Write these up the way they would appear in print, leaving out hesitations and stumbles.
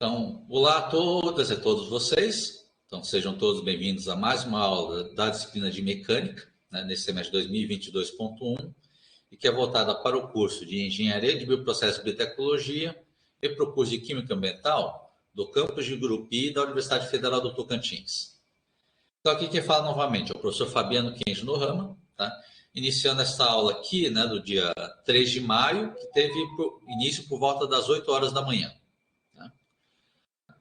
Então, olá a todas e todos vocês. Então, sejam todos bem-vindos a mais uma aula da disciplina de mecânica, né, nesse semestre 2022.1, e que é voltada para o curso de Engenharia de Bioprocessos e Biotecnologia e para o curso de Química Ambiental do campus de Gurupi da Universidade Federal do Tocantins. Então, aqui quem fala novamente é o professor Fabiano Kenji Nohama, tá? Iniciando essa aula aqui, né, do dia 3 de maio, que teve início por volta das 8 horas da manhã.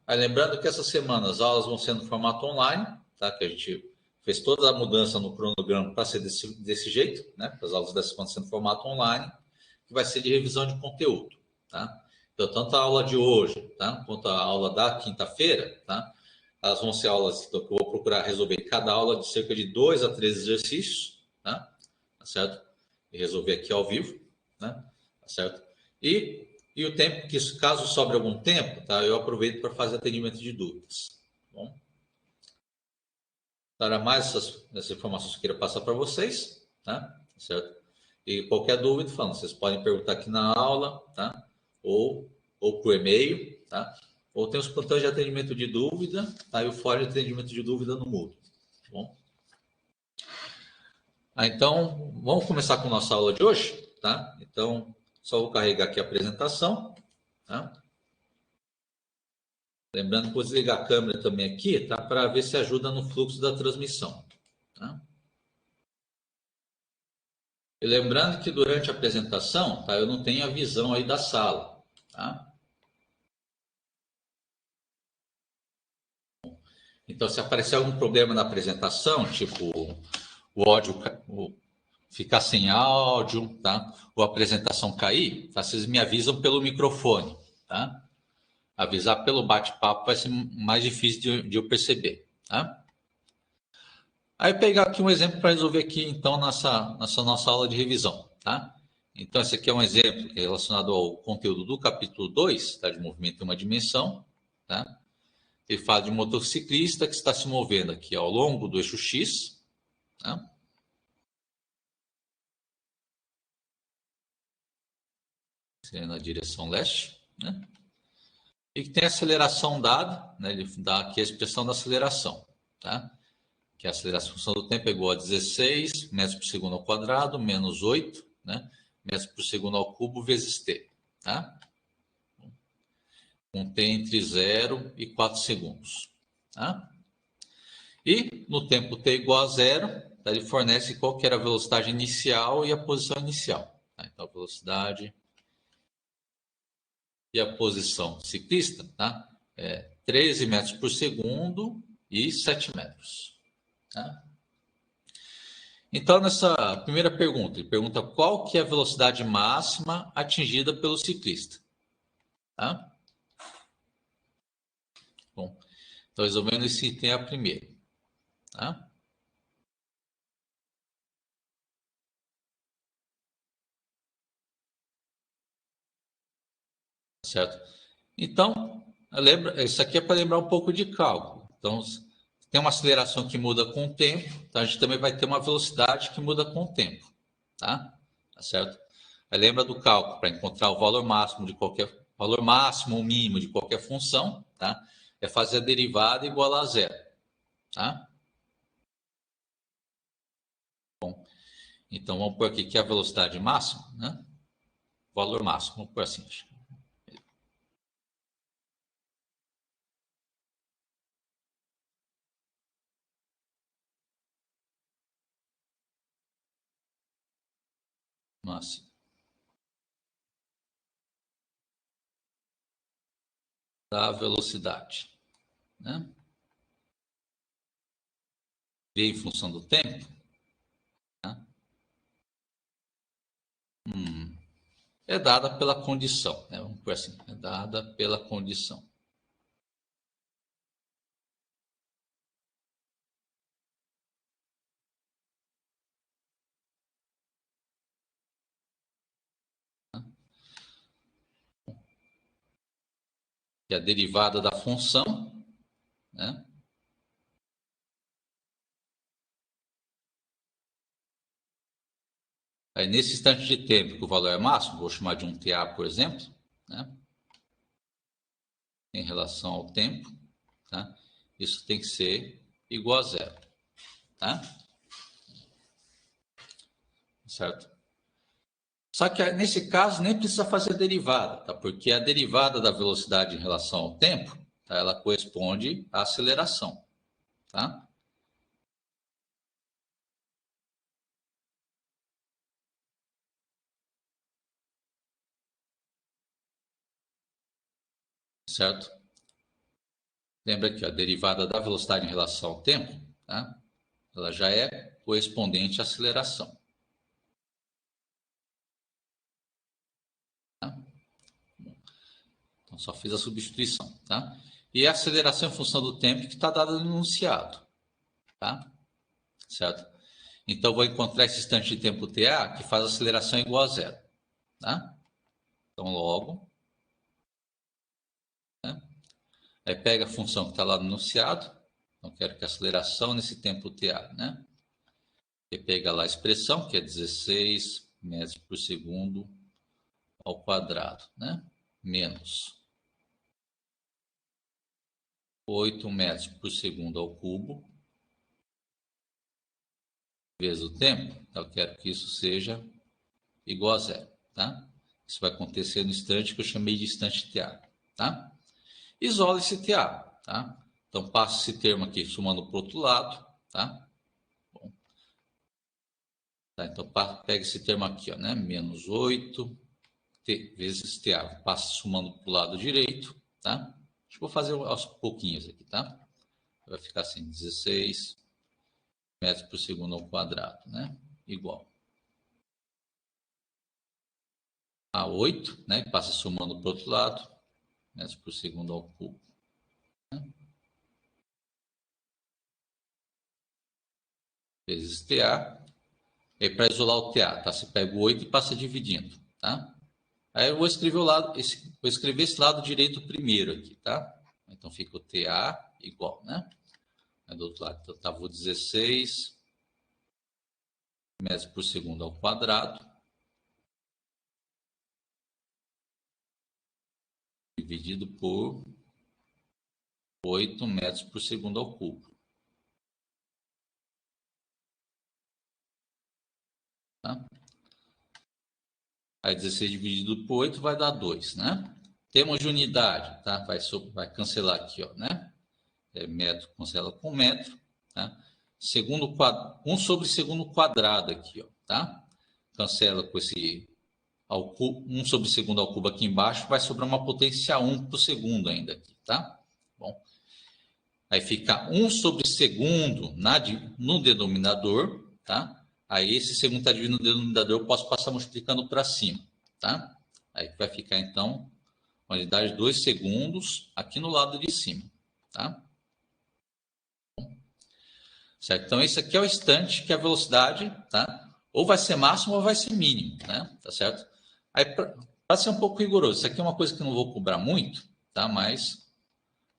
Aí, lembrando que essa semana as aulas vão ser no formato online, tá? Que a gente fez toda a mudança no cronograma para ser desse jeito, né? As aulas dessa vão ser no formato online, que vai ser de revisão de conteúdo, tá? Então, tanto a aula de hoje, tá? Quanto a aula da quinta-feira, tá? Elas vão ser aulas então, que eu vou procurar resolver cada aula de cerca de 2 a 3 exercícios, tá? Tá certo? E resolver aqui ao vivo, né? Tá certo? E o tempo que, caso sobre algum tempo, tá? Eu aproveito para fazer atendimento de dúvidas. Tá bom? Para mais essas informações que eu queria passar para vocês, tá? Certo? E qualquer dúvida, falando, vocês podem perguntar aqui na aula, tá? Ou por e-mail, tá? Ou tem os plantões de atendimento de dúvida, tá? E o fórum de atendimento de dúvida no Moodle, tá bom? Então, vamos começar com a nossa aula de hoje, tá? Então, só vou carregar aqui a apresentação, tá? Lembrando que vou desligar a câmera também aqui, tá? Para ver se ajuda no fluxo da transmissão, tá? E lembrando que durante a apresentação, tá? Eu não tenho a visão aí da sala, tá? Então, se aparecer algum problema na apresentação, tipo o áudio ficar sem áudio, tá? Ou a apresentação cair, tá? Vocês me avisam pelo microfone, tá? Avisar pelo bate-papo vai ser mais difícil de eu perceber, tá? Aí pegar aqui um exemplo para resolver aqui, então, nessa nossa aula de revisão, tá? Então, esse aqui é um exemplo relacionado ao conteúdo do capítulo 2, tá? De movimento em uma dimensão, tá? Ele fala de um motociclista que está se movendo aqui ao longo do eixo X, tá? Na direção leste, né? E que tem a aceleração dada, né? Ele dá aqui a expressão da aceleração, tá? Que a aceleração função do tempo é igual a 16 metros por segundo ao quadrado, menos 8, né? Metros por segundo ao cubo, vezes t, tá? Com t entre 0 e 4 segundos, tá? E no tempo t igual a 0, tá? Ele fornece qual que era a velocidade inicial e a posição inicial, tá? Então, a velocidade e a posição ciclista, tá? É 13 metros por segundo e 7 metros, tá? Então, nessa primeira pergunta, ele pergunta qual que é a velocidade máxima atingida pelo ciclista, tá? Bom, então, resolvendo esse item é a primeira, tá? Certo? Então, lembra, isso aqui é para lembrar um pouco de cálculo. Então, tem uma aceleração que muda com o tempo, então a gente também vai ter uma velocidade que muda com o tempo, tá? Tá certo? Aí lembra do cálculo, para encontrar o valor máximo de qualquer valor máximo ou mínimo de qualquer função, tá? É fazer a derivada igual a zero, tá? Bom, então vamos pôr aqui que é a velocidade máxima, né? Valor máximo, vamos pôr assim. Máximo da velocidade, né? V em função do tempo, né? É dada pela condição, né? Vamos por assim, é dada pela condição. Que é a derivada da função, né? Aí, nesse instante de tempo que o valor é máximo, vou chamar de 1 TA, por exemplo, né? Em relação ao tempo, tá? Isso tem que ser igual a zero, tá? Certo? Só que nesse caso nem precisa fazer derivada, tá? Porque a derivada da velocidade em relação ao tempo, tá? Ela corresponde à aceleração, tá? Certo? Lembra que a derivada da velocidade em relação ao tempo, tá? Ela já é correspondente à aceleração. Tá? Então, só fiz a substituição, tá? E a aceleração em função do tempo que está dada no enunciado, tá? Certo? Então, vou encontrar esse instante de tempo TA que faz a aceleração igual a zero, tá? Então, logo, né? Aí pega a função que está lá no enunciado, então quero que a aceleração nesse tempo TA, né? E pega lá a expressão, que é 16 metros por segundo ao quadrado, né? Menos 8 metros por segundo ao cubo, vezes o tempo. Então, eu quero que isso seja igual a zero, tá? Isso vai acontecer no instante que eu chamei de instante TA, tá? Isola esse TA, tá? Então, passo esse termo aqui somando para o outro lado, tá? Bom, tá? Então, pega esse termo aqui, ó, né? Menos 8 vezes TA. Passo somando para o lado direito, tá? Acho que vou fazer aos pouquinhos aqui, tá? Vai ficar assim, 16 metros por segundo ao quadrado, né? Igual a 8, né? Passa somando para o outro lado, metros por segundo ao cubo. Né? Vezes TA. E para isolar o TA, tá? Você pega o 8 e passa dividindo, tá? Aí eu vou escrever vou escrever esse lado direito primeiro aqui, tá? Então fica o TA igual, né? Aí do outro lado, então estava o 16 metros por segundo ao quadrado, dividido por 8 metros por segundo ao cubo. Tá? Aí 16 dividido por 8 vai dar 2, né? Temos de unidade, tá? Vai cancelar aqui, ó, né? Metro cancela com metro, tá? 1 sobre segundo quadrado aqui, ó, tá? Cancela com esse 1 sobre segundo ao cubo aqui embaixo, vai sobrar uma potência 1 por segundo ainda aqui, tá? Bom, aí fica 1 sobre segundo no denominador, tá? Aí esse segundo está dividido no denominador, eu posso passar multiplicando para cima, tá? Aí vai ficar, então, uma unidade de 2 segundos aqui no lado de cima, tá? Certo? Então, esse aqui é o instante que a velocidade, tá? Ou vai ser máximo ou vai ser mínimo, né? Tá certo? Aí, para ser um pouco rigoroso, isso aqui é uma coisa que eu não vou cobrar muito, tá? Mas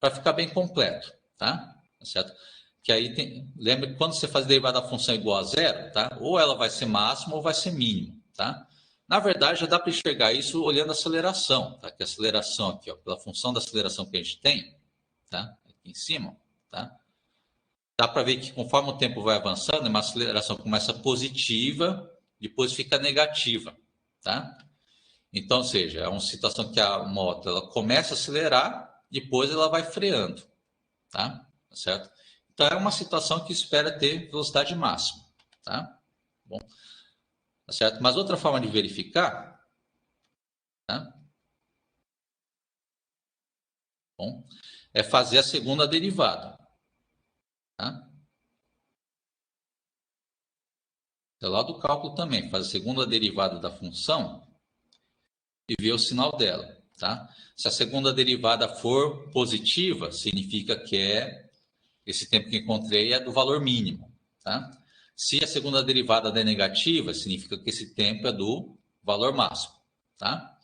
para ficar bem completo, tá? Tá certo? Que aí lembra que quando você faz derivada da função igual a zero, tá? Ou ela vai ser máximo ou vai ser mínimo, tá? Na verdade, já dá para enxergar isso olhando a aceleração, tá? Que a aceleração aqui, ó, pela função da aceleração que a gente tem, tá? Aqui em cima, tá? Dá para ver que conforme o tempo vai avançando, uma aceleração começa positiva, depois fica negativa, tá? Então, ou seja, é uma situação que a moto ela começa a acelerar, depois ela vai freando, tá? Certo? Então, é uma situação que espera ter velocidade máxima, tá? Bom, tá certo? Mas outra forma de verificar, tá? Bom, é fazer a segunda derivada, tá? É lá do cálculo também, faz a segunda derivada da função e ver o sinal dela, tá? Se a segunda derivada for positiva, significa que esse tempo que encontrei é do valor mínimo, tá? Se a segunda derivada é negativa, significa que esse tempo é do valor máximo, tá?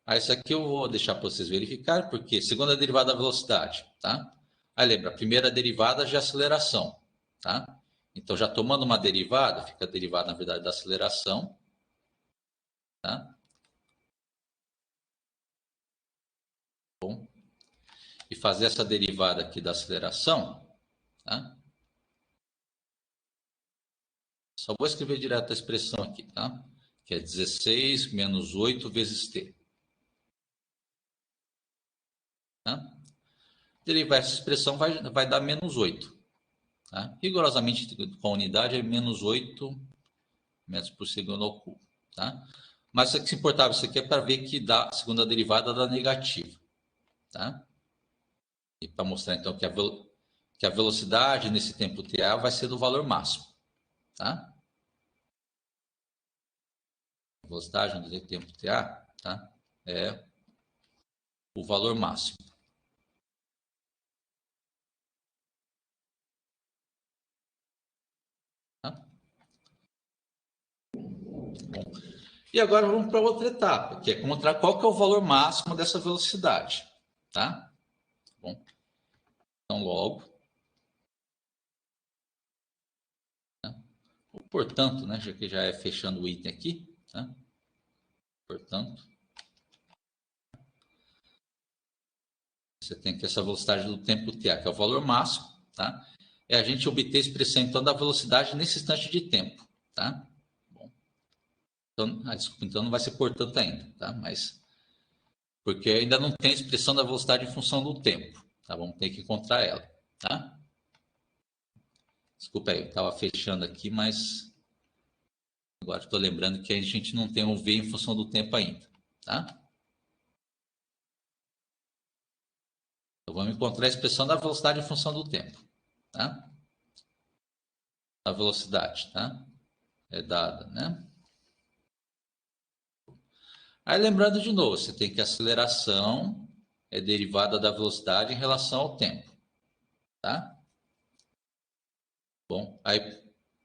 Aí isso aqui eu vou deixar para vocês verificarem, porque segunda derivada da velocidade, tá? Aí lembra, a primeira derivada de aceleração, tá? Então já tomando uma derivada, fica a derivada na verdade da aceleração, tá? Bom, e fazer essa derivada aqui da aceleração, tá? Só vou escrever direto a expressão aqui, tá? Que é 16 menos 8 vezes t. Tá? Derivar essa expressão vai dar menos 8. Tá? Rigorosamente, com a unidade é menos 8 metros por segundo ao cubo. Tá? Mas o que se importava isso aqui é para ver que dá a segunda derivada da negativa. Tá? E para mostrar então que a velocidade nesse tempo TA vai ser do valor máximo. Tá? A velocidade no tempo TA, tá? É o valor máximo. Tá? Bom, e agora vamos para outra etapa, que é encontrar qual que é o valor máximo dessa velocidade. Tá? Bom, então logo. Tá? Portanto, né, já que já é fechando o item aqui, tá? Portanto, você tem que essa velocidade do tempo t, que é o valor máximo, tá? É a gente obter a expressão, então, da velocidade nesse instante de tempo, tá? Bom, então, desculpa, então não vai ser portanto ainda, tá? Mas, porque ainda não tem a expressão da velocidade em função do tempo, tá? Vamos ter que encontrar ela, tá? Desculpa aí, eu estava fechando aqui, mas agora estou lembrando que a gente não tem um V em função do tempo ainda, tá? Então, vamos encontrar a expressão da velocidade em função do tempo, tá? A velocidade, tá? É dada, né? Aí, lembrando de novo, você tem que a aceleração é derivada da velocidade em relação ao tempo, tá? Bom,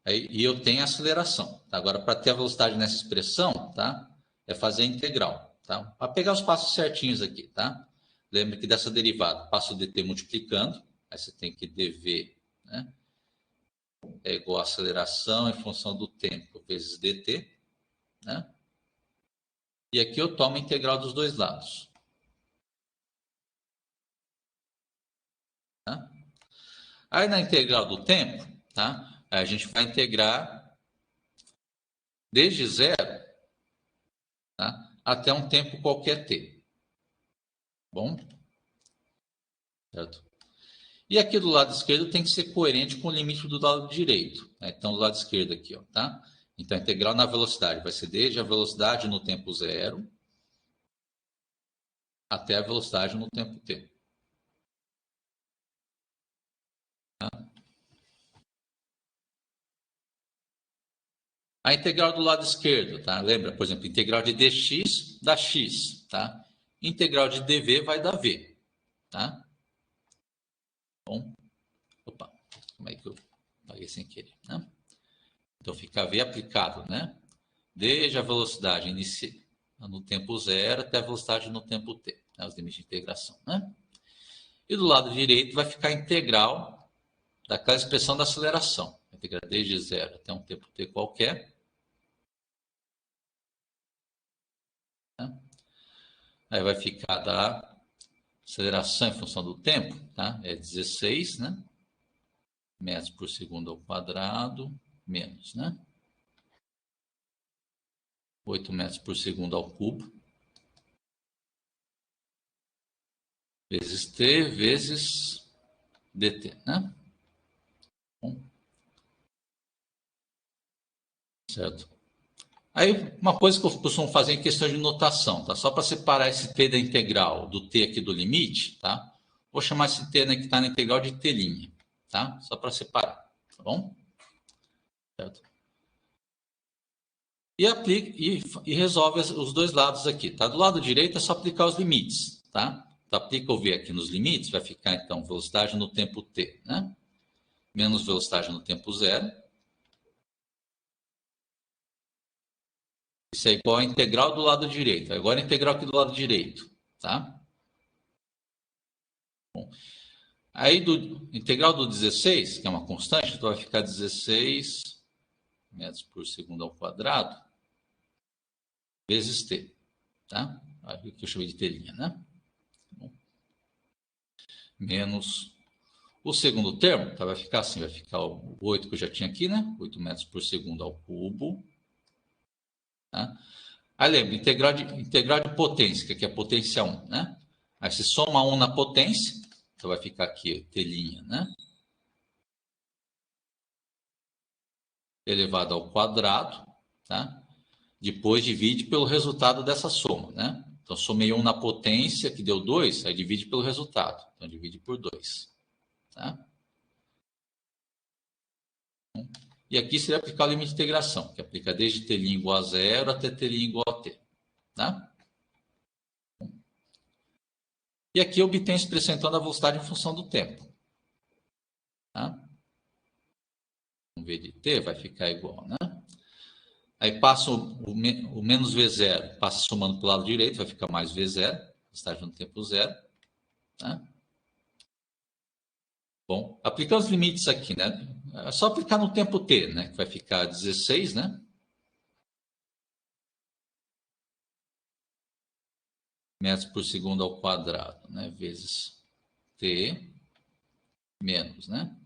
e eu tenho a aceleração. Tá? Agora, para ter a velocidade nessa expressão, tá? É fazer a integral, tá? Para pegar os passos certinhos aqui, tá? Lembra que dessa derivada, passo o dt multiplicando, aí você tem que dv, né? É igual a aceleração em função do tempo vezes dt, né? E aqui eu tomo a integral dos dois lados. Tá? Aí na integral do tempo, tá? A gente vai integrar desde zero, tá? Até um tempo qualquer t. Bom? Certo? E aqui do lado esquerdo tem que ser coerente com o limite do lado direito. Né? Então, do lado esquerdo aqui, ó, tá? Então, a integral na velocidade vai ser desde a velocidade no tempo zero até a velocidade no tempo t. Tá? A integral do lado esquerdo, tá? Lembra, por exemplo, integral de dx dá x, tá? Integral de dv vai dar v, tá? Bom, opa, como é que eu paguei sem querer, né? Então fica v aplicado, né? Desde a velocidade inicial no tempo zero até a velocidade no tempo t, né? Os limites de integração, né? E do lado direito vai ficar a integral daquela expressão da aceleração. Integrar desde zero até um tempo t qualquer. Né? Aí vai ficar da aceleração em função do tempo, tá? É 16, né? Metros por segundo ao quadrado, menos, né? 8 metros por segundo ao cubo, vezes t, vezes dt, né? Bom, certo? Aí, uma coisa que eu costumo fazer em questão de notação, tá? Só para separar esse t da integral do t aqui do limite, tá? Vou chamar esse t, né, que está na integral de t', tá? Só para separar, tá bom? Certo? E aplica e resolve os dois lados aqui, tá? Do lado direito é só aplicar os limites, tá? Então, aplica o v aqui nos limites, vai ficar então velocidade no tempo t, né? Menos velocidade no tempo zero. Isso é igual a integral do lado direito. Agora a integral aqui do lado direito, tá? Bom, aí do integral do 16, que é uma constante, então vai ficar 16 metros por segundo ao quadrado vezes t, tá? Aqui que eu chamei de t', né? Bom. menos o segundo termo, então vai ficar assim, vai ficar o 8 que eu já tinha aqui, né? 8 metros por segundo ao cubo. Tá? Aí lembra, integral de potência, que aqui é a potência 1, né? Aí se soma 1 na potência, então vai ficar aqui, t', né? Elevado ao quadrado, tá? Depois divide pelo resultado dessa soma, né? Então, somei 1 na potência, que deu 2, aí divide pelo resultado. Então, divide por 2, tá? E aqui seria aplicar o limite de integração, que aplica desde t' igual a 0 até t' igual a t, tá? E aqui eu obtenho a expressão, então, da velocidade em função do tempo. Tá? Vamos ver de t, vai ficar igual, né? Aí passo o menos V0, passa somando para o lado direito, vai ficar mais V0, velocidade no tempo zero. Tá? Bom, aplicando os limites aqui, né? É só aplicar no tempo t, né? Que vai ficar 16, né? Metros por segundo ao quadrado, né? Vezes t menos, né?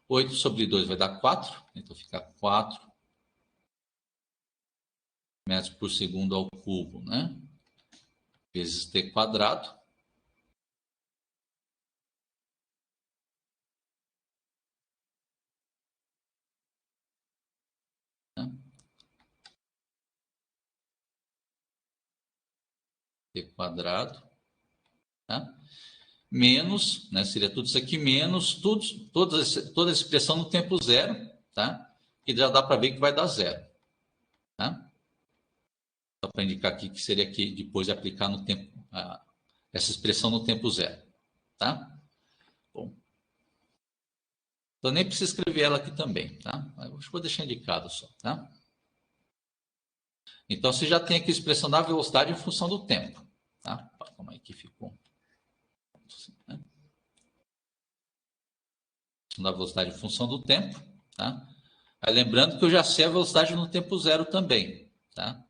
8 sobre 2 vai dar 4, então fica 4 metros por segundo ao cubo, né? Vezes t quadrado. Né? T quadrado. Tá? Menos, né? Seria tudo isso aqui, menos toda a expressão no tempo zero, tá? Que já dá para ver que vai dar zero. Tá? Só para indicar aqui que seria aqui depois de aplicar no tempo, essa expressão no tempo zero. Tá? Bom. Então nem preciso escrever ela aqui também, tá? Acho que vou deixar indicado só, tá? Então você já tem aqui a expressão da velocidade em função do tempo, tá? Como é que ficou? Né? Da velocidade em função do tempo, tá? Aí, lembrando que eu já sei a velocidade no tempo zero também, tá?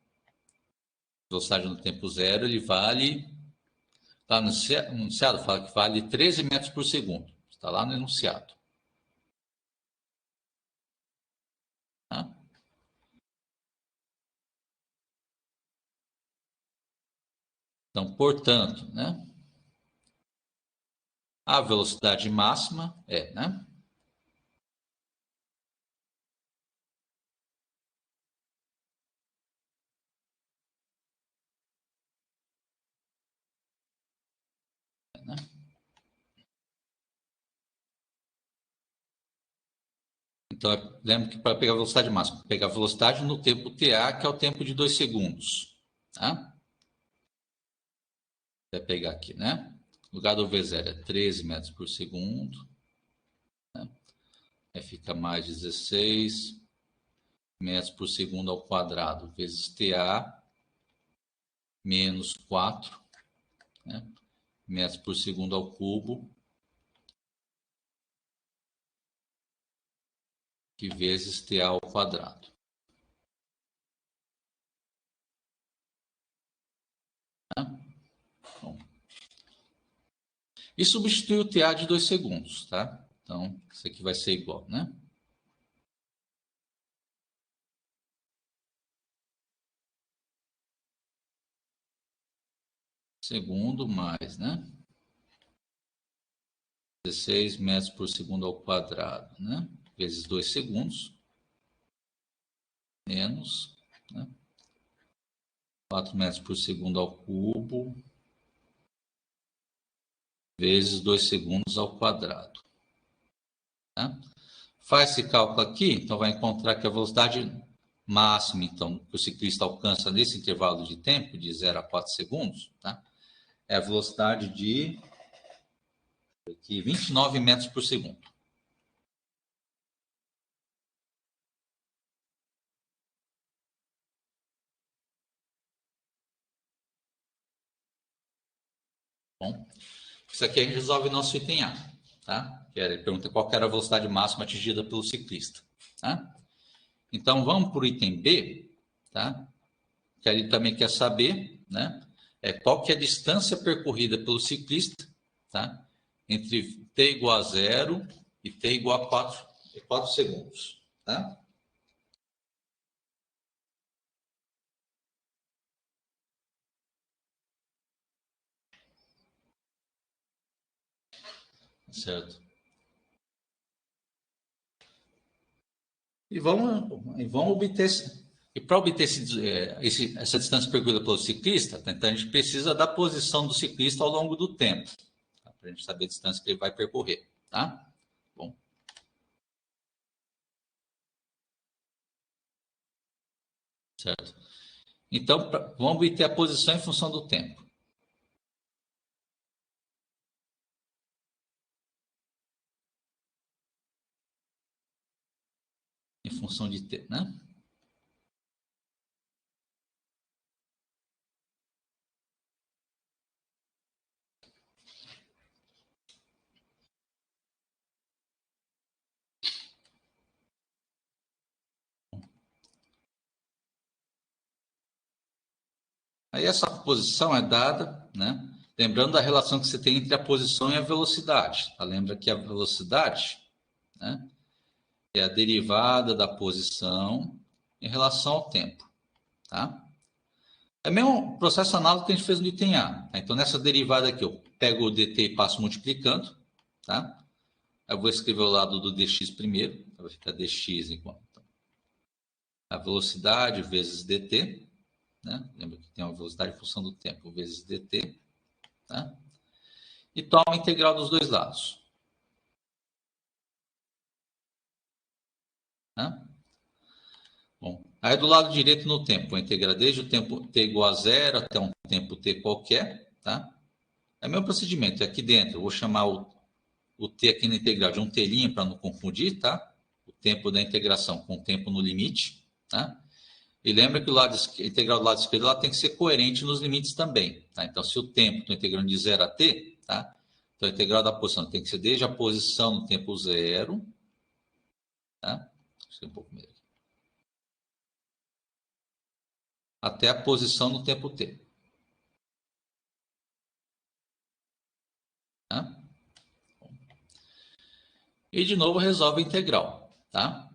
Velocidade no tempo zero, ele vale, tá no enunciado, fala que vale 13 metros por segundo, está lá no enunciado. Tá? Então, portanto, né? A velocidade máxima é, né? Então, lembra que para pegar a velocidade máxima, pegar a velocidade no tempo TA, que é o tempo de 2 segundos. Tá? Vai pegar aqui, né? No lugar do V0 é 13 metros por segundo. Né? Aí fica mais 16 metros por segundo ao quadrado, vezes TA, menos 4, né? Metros por segundo ao cubo, que vezes TA ao quadrado. Tá? Bom. E substitui o TA de 2 segundos, tá? Então, isso aqui vai ser igual, né? Segundo mais, né? 16 metros por segundo ao quadrado, né? Vezes 2 segundos, menos, né? 4 metros por segundo ao cubo, vezes 2 segundos ao quadrado. Tá? Faz esse cálculo aqui, então vai encontrar que a velocidade máxima, então, que o ciclista alcança nesse intervalo de tempo, de 0 a 4 segundos, tá? É a velocidade de 29 metros por segundo. Bom, isso aqui a gente resolve nosso item A, tá? Ele pergunta qual era a velocidade máxima atingida pelo ciclista, tá? Então, vamos para o item B, tá? Que ele também quer saber, né? Qual que é a distância percorrida pelo ciclista, tá? entre t igual a 0 e t igual a 4 segundos. Tá? Certo? E vamos obter... E para obter essa distância percorrida pelo ciclista, então a gente precisa da posição do ciclista ao longo do tempo, tá? Para a gente saber a distância que ele vai percorrer. Tá? Bom. Certo? Então, vamos obter a posição em função do tempo. Em função de t, né? Aí essa posição é dada, né? Lembrando da relação que você tem entre a posição e a velocidade. Tá? Lembra que a velocidade, né, é a derivada da posição em relação ao tempo. Tá? É o mesmo processo análogo que a gente fez no item A. Tá? Então, nessa derivada aqui, eu pego o dt e passo multiplicando. Tá? Eu vou escrever o lado do dx primeiro. Vai ficar dx igual a velocidade vezes dt. Né? Lembra que tem uma velocidade em função do tempo vezes dt. Tá? E toma a integral dos dois lados. Tá? Bom, aí do lado direito no tempo, vou integrar desde o tempo t igual a 0 até um tempo t qualquer. Tá? É o mesmo procedimento. Aqui dentro, eu vou chamar o t aqui na integral de um t' para não confundir. Tá? O tempo da integração com o tempo no limite. Tá? E lembra que a integral do lado esquerdo ela tem que ser coerente nos limites também. Tá? Então, se o tempo estou integrando de 0 a t, tá? Então a integral da posição tem que ser desde a posição no tempo 0, tá? Um pouco melhor, até a posição no tempo t. Tá? E de novo resolve a integral. Tá?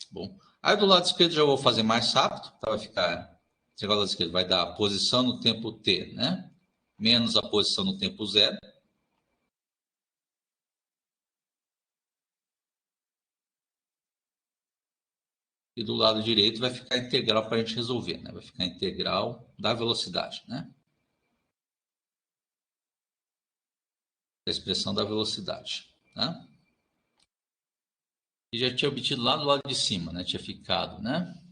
Bom, aí do lado esquerdo já vou fazer mais rápido. Tá? Vai ficar, a integral do lado esquerdo vai dar a posição no tempo t, né? Menos a posição no tempo 0. E do lado direito vai ficar a integral para a gente resolver, né? Vai ficar a integral da velocidade, né? A expressão da velocidade, tá? E já tinha obtido lá do lado de cima, né? Tinha ficado, né?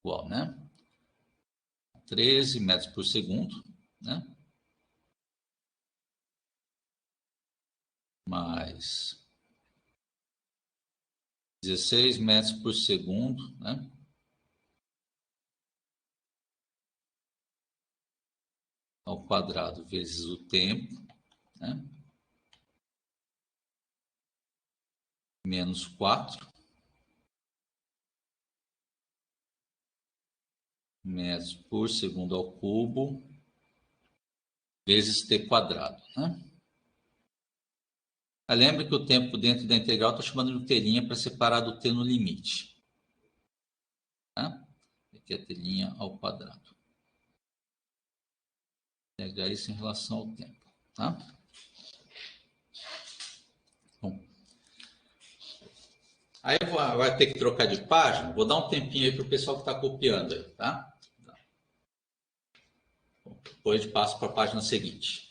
Igual, né? 13 metros por segundo, né? Mais 16 metros por segundo, né? Ao quadrado vezes o tempo, né? Menos 4 metros por segundo ao cubo vezes t quadrado, né? Lembre que o tempo dentro da integral estou chamando de t' para separar do t no limite. Tá? Aqui é t' ao quadrado. Integrar isso em relação ao tempo. Tá? Bom. Aí vai ter que trocar de página. Vou dar um tempinho aí para o pessoal que está copiando aí, tá? Bom, depois passo para a página seguinte.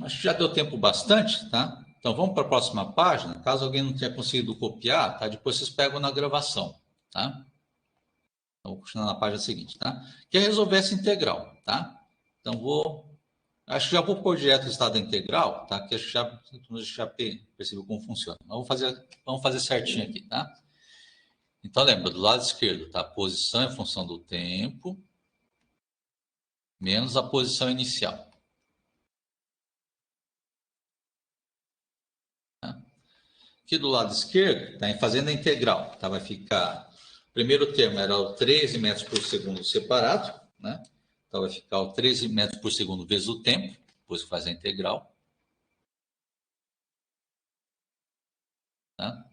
Acho que já deu tempo bastante, tá? Então vamos para a próxima página. Caso alguém não tenha conseguido copiar, tá? Depois vocês pegam na gravação, tá? Então, vou continuar na página seguinte, tá? Que é resolver essa integral, tá? Então acho que já vou pôr direto o estado integral, tá? Que acho que já percebeu como funciona. Vamos fazer certinho aqui, tá? Então lembra, do lado esquerdo, tá? A posição em função do tempo menos a posição inicial. Aqui do lado esquerdo, está fazendo a integral. Tá? Vai ficar. O primeiro termo era o 13 metros por segundo separado. Né? Então vai ficar o 13 metros por segundo vezes o tempo, depois que faz a integral. Tá?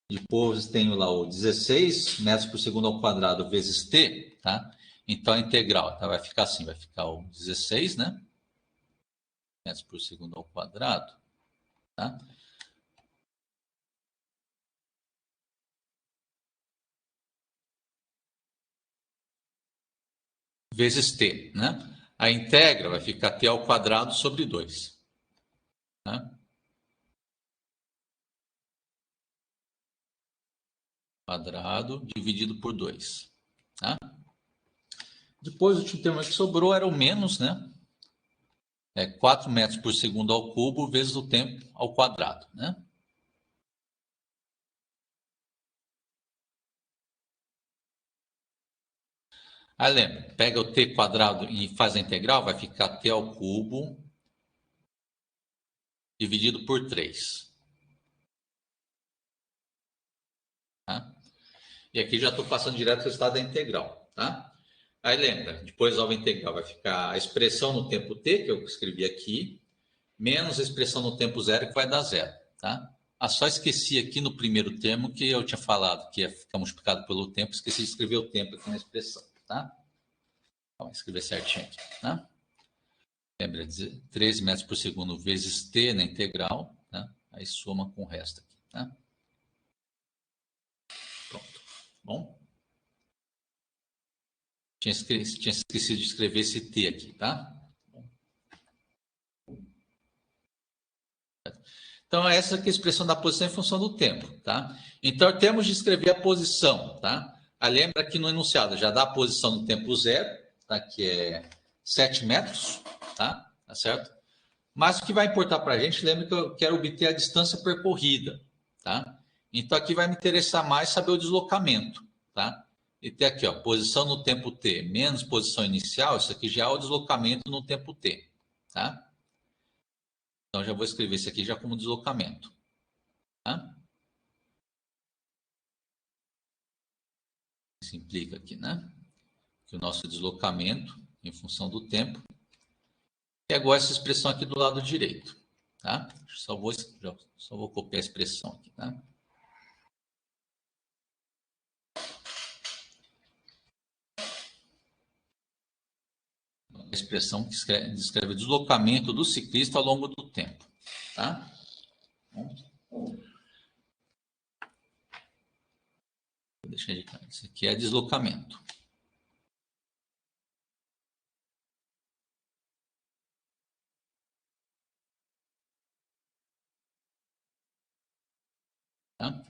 Depois tenho lá o 16 metros por segundo ao quadrado vezes t. Tá? Então a integral tá? Vai ficar assim: vai ficar o 16, né? Metros por segundo ao quadrado. Tá? Vezes t, né? A integra vai ficar t ao quadrado sobre 2. Tá? Quadrado dividido por 2. Tá? Depois o último termo que sobrou era o menos, né? 4 metros por segundo ao cubo vezes o tempo ao quadrado, né? Aí lembra, pega o t quadrado e faz a integral, vai ficar t ao cubo dividido por 3. Tá? E aqui já estou passando direto para o estado da integral. Tá? Aí lembra, depois da integral vai ficar a expressão no tempo t, que eu escrevi aqui, menos a expressão no tempo zero, que vai dar zero. Tá? Só esqueci aqui no primeiro termo que eu tinha falado que ia ficar multiplicado pelo tempo, esqueci de escrever o tempo aqui na expressão. Tá? Vou escrever certinho aqui. Tá? Lembra, 13 metros por segundo vezes t na integral, tá? Aí soma com o resto aqui. Tá? Pronto. Bom? Tinha esquecido de escrever esse t aqui, tá? Então, essa aqui é a expressão da posição em função do tempo, tá? Então, temos de escrever a posição, tá? Lembra que no enunciado já dá a posição no tempo zero, tá? Que é 7 metros, tá? Tá certo? Mas o que vai importar para a gente, lembra que eu quero obter a distância percorrida, tá? Então, aqui vai me interessar mais saber o deslocamento, tá? E tem aqui, ó, posição no tempo t menos posição inicial, isso aqui já é o deslocamento no tempo t, tá? Então, já vou escrever isso aqui já como deslocamento. Tá? Isso implica aqui, né? Que o nosso deslocamento, em função do tempo, é igual a essa expressão aqui do lado direito. Tá? Só vou copiar a expressão aqui. Tá? A expressão que descreve o deslocamento do ciclista ao longo do tempo. Tá? Bom, vou deixar de cá. Isso aqui é deslocamento. Tá?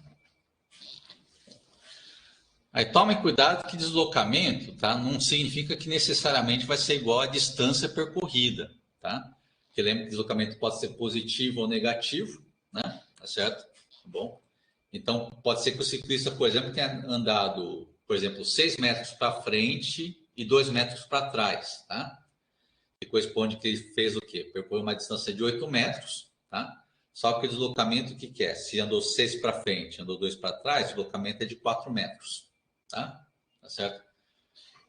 Aí tome cuidado que deslocamento, tá? Não significa que necessariamente vai ser igual à distância percorrida, tá? Porque lembra que deslocamento pode ser positivo ou negativo, né? Tá certo? Tá bom? Então, pode ser que o ciclista, por exemplo, tenha andado, por exemplo, 6 metros para frente e 2 metros para trás, tá? Que corresponde que ele fez o quê? Percorreu uma distância de 8 metros, tá? Só que o deslocamento, o que que é? Se andou 6 para frente, andou 2 para trás, o deslocamento é de 4 metros, tá? Tá certo?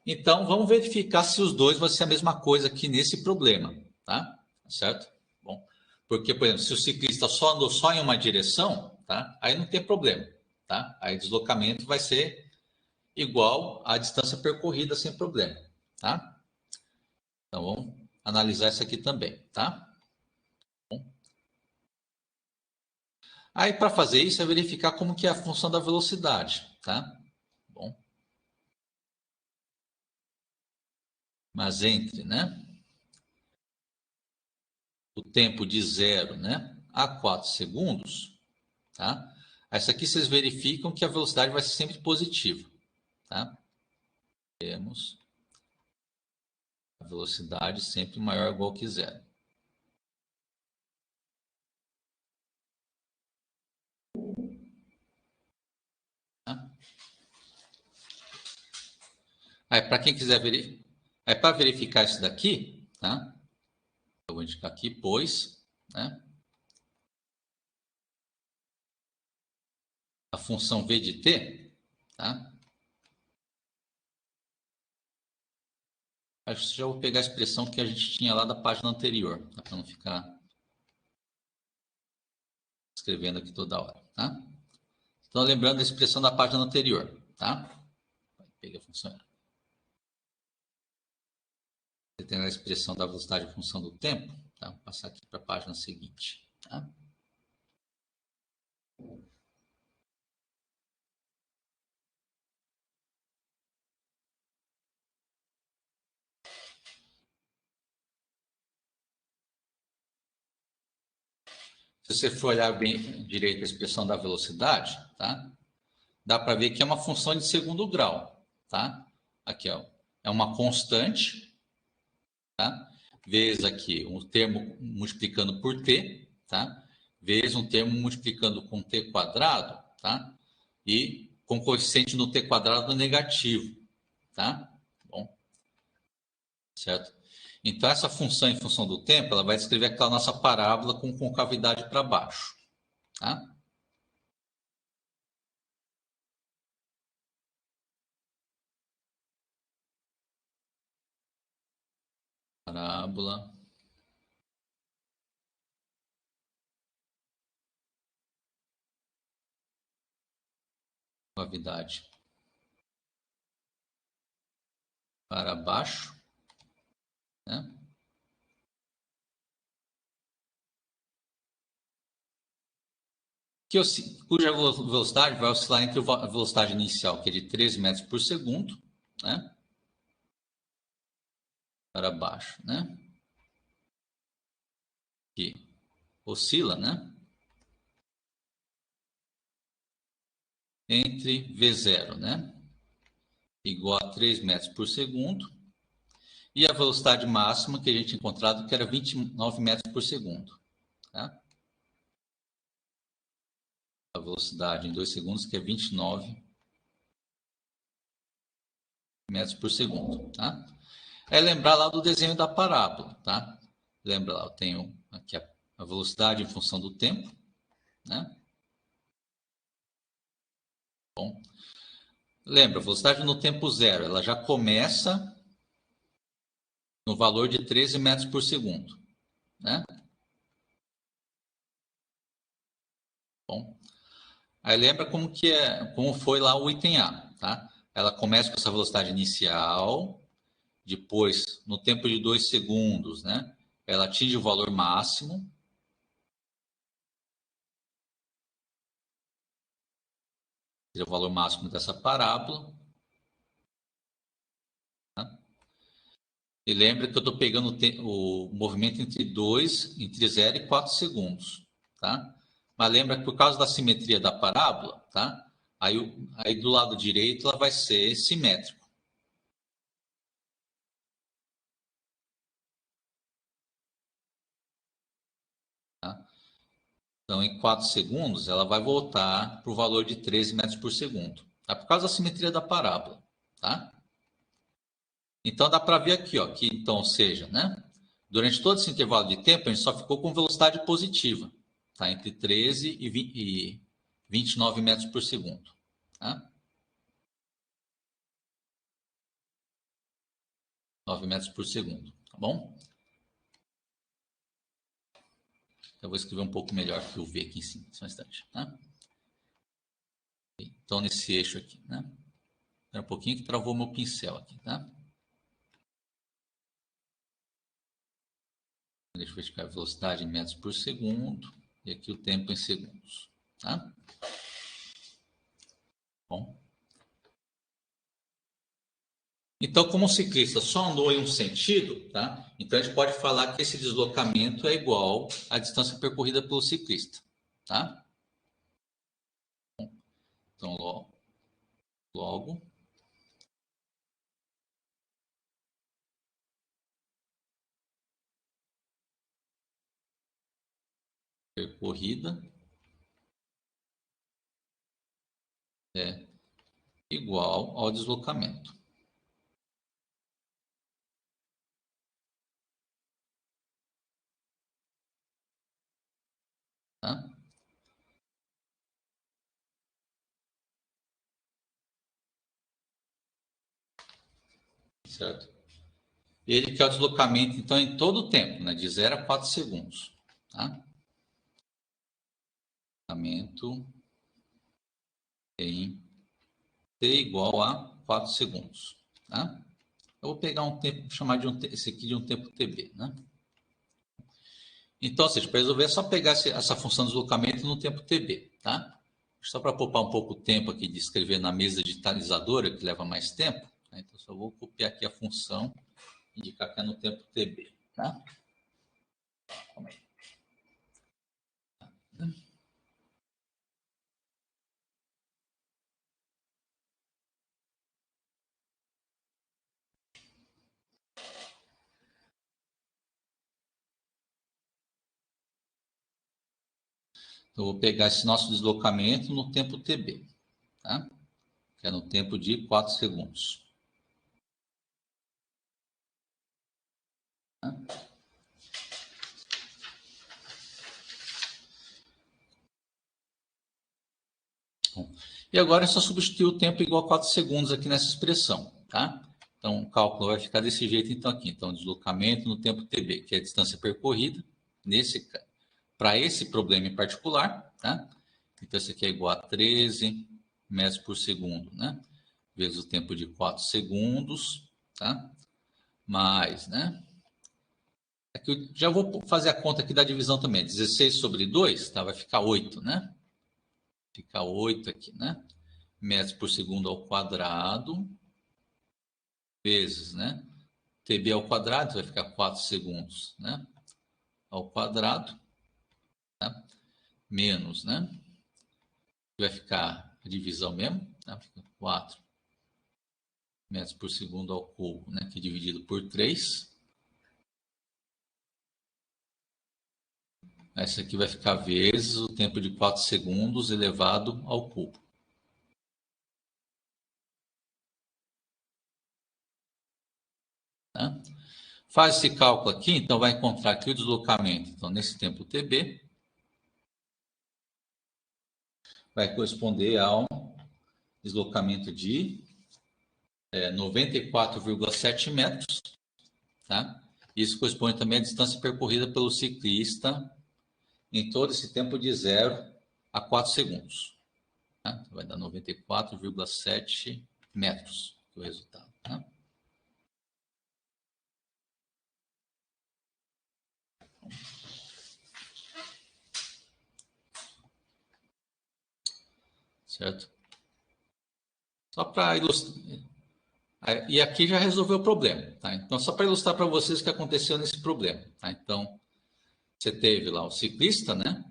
Então, vamos verificar se os dois vão ser a mesma coisa aqui nesse problema, tá? Tá certo? Bom, porque, por exemplo, se o ciclista só andou só em uma direção, tá? Aí não tem problema, tá? Aí o deslocamento vai ser igual à distância percorrida sem problema, tá? Então, vamos analisar isso aqui também, tá? Bom. Aí, para fazer isso, é verificar como que é a função da velocidade, tá? Bom. Mas entre, né? o tempo de 0, né, a 4 segundos, tá? Essa aqui vocês verificam que a velocidade vai ser sempre positiva, tá? Temos a velocidade sempre maior ou igual que 0. Tá? Aí, para quem quiser verificar, para verificar isso daqui, tá? Eu vou indicar aqui, pois, né? A função v de t, tá? Acho que já vou pegar a expressão que a gente tinha lá da página anterior, tá? Para não ficar escrevendo aqui toda hora, tá? Então, lembrando da expressão da página anterior, tá? Peguei a função. Você tem a expressão da velocidade em função do tempo, tá? Vou passar aqui para a página seguinte, tá? Se você for olhar bem direito a expressão da velocidade, tá? Dá para ver que é uma função de segundo grau, tá? Aqui, ó, é uma constante, tá? Vezes aqui um termo multiplicando por t, tá? Vezes um termo multiplicando com t quadrado, tá? E com coeficiente no t quadrado negativo, tá? Bom, certo? Então, essa função em função do tempo, ela vai descrever aquela nossa parábola com concavidade para baixo, tá? Parábola concavidade para baixo, né? Cuja velocidade vai oscilar entre a velocidade inicial, que é de 13 metros por segundo, né? Para baixo, né? Que oscila, né? Entre V0, né? Igual a 3 metros por segundo. E a velocidade máxima que a gente encontrado, que era 29 metros por segundo, tá? A velocidade em 2 segundos, que é 29 metros por segundo, tá? É lembrar lá do desenho da parábola, tá? Lembra lá, eu tenho aqui a velocidade em função do tempo, né? Bom, lembra, a velocidade no tempo zero, ela já começa no valor de 13 metros por segundo, né? Bom, aí lembra como foi lá o item A, tá? Ela começa com essa velocidade inicial, depois, no tempo de 2 segundos, né? Ela atinge o valor máximo. O valor máximo dessa parábola. Tá? E lembra que eu estou pegando o movimento entre 0 e 4 segundos. Tá? Mas lembra que por causa da simetria da parábola, tá? Aí do lado direito ela vai ser simétrico. Tá? Então, em 4 segundos, ela vai voltar para o valor de 13 metros por segundo. Tá? Por causa da simetria da parábola. Tá? Então, dá para ver aqui, ó, que então, ou seja, né? Durante todo esse intervalo de tempo, a gente só ficou com velocidade positiva, tá? Entre 13 e 29 metros por segundo. Tá? 9 metros por segundo, tá bom? Eu vou escrever um pouco melhor que o V aqui em cima, só um instante, tá? Então, nesse eixo aqui, né? Espera um pouquinho que travou meu pincel aqui, tá? Deixa eu verificar a velocidade em metros por segundo e aqui o tempo em segundos, tá? Bom. Então, como o ciclista só andou em um sentido, tá? Então a gente pode falar que esse deslocamento é igual à distância percorrida pelo ciclista, tá? Então, logo percorrida é igual ao deslocamento. Tá? Certo? Ele quer o deslocamento, então, em todo o tempo, né? De 0 a 4 segundos. Tá? Deslocamento em t igual a 4 segundos. Tá? Eu vou pegar um tempo, chamar de esse aqui de um tempo TB. Né? Então, para resolver, é só pegar essa função de deslocamento no tempo TB. Tá? Só para poupar um pouco o tempo aqui de escrever na mesa digitalizadora, que leva mais tempo. Tá? Então, só vou copiar aqui a função e indicar que é no tempo TB. Tá? Calma aí. Então, eu vou pegar esse nosso deslocamento no tempo TB, tá? Que é no tempo de 4 segundos. Tá? Bom, e agora é só substituir o tempo igual a 4 segundos aqui nessa expressão, tá? Então, o cálculo vai ficar desse jeito, então, aqui. Então, deslocamento no tempo TB, que é a distância percorrida, para esse problema em particular, tá? Então, isso aqui é igual a 13 metros por segundo, né? Vezes o tempo de 4 segundos, tá? Mais, né? Aqui eu já vou fazer a conta aqui da divisão também. 16 sobre 2, tá? Vai ficar 8, né? Fica 8 aqui, né? Metros por segundo ao quadrado, vezes, né? TB ao quadrado, vai ficar 4 segundos, né? Ao quadrado, tá? Menos, né? Vai ficar a divisão mesmo, tá? Fica 4 metros por segundo ao cubo, né? Que dividido por 3. Essa aqui vai ficar vezes o tempo de 4 segundos elevado ao cubo. Tá? Faz esse cálculo aqui, então vai encontrar aqui o deslocamento. Então, nesse tempo TB, vai corresponder ao deslocamento de 94,7 metros. Tá? Isso corresponde também à distância percorrida pelo ciclista em todo esse tempo de 0 a 4 segundos. Tá? Então, vai dar 94,7 metros o resultado. Tá? Certo? Só para ilustrar. E aqui já resolveu o problema. Tá? Então, só para ilustrar para vocês o que aconteceu nesse problema. Tá? Então, você teve lá o ciclista, né?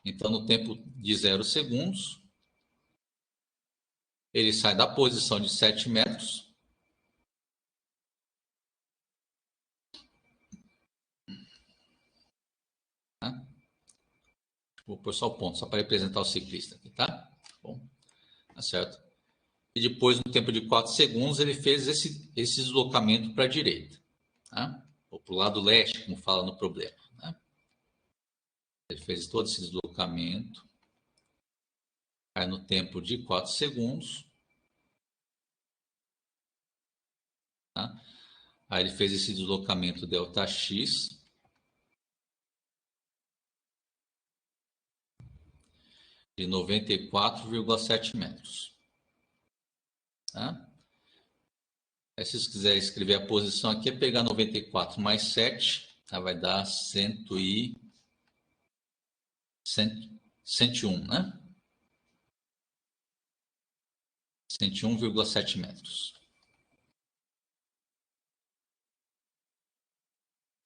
Então, no tempo de 0 segundos, ele sai da posição de 7 metros. Tá? Vou pôr só o ponto, só para representar o ciclista aqui, tá? Bom, tá certo? E depois, no tempo de 4 segundos, ele fez esse deslocamento para a direita. Tá? Ou para o lado leste, como fala no problema. Né? Ele fez todo esse deslocamento. Aí, no tempo de 4 segundos. Tá? Aí, ele fez esse deslocamento ΔX. De 94,7 metros. Tá? Aí, se você quiser escrever a posição aqui, é pegar 94 mais 7, tá? Vai dar 101, né? 101,7 metros.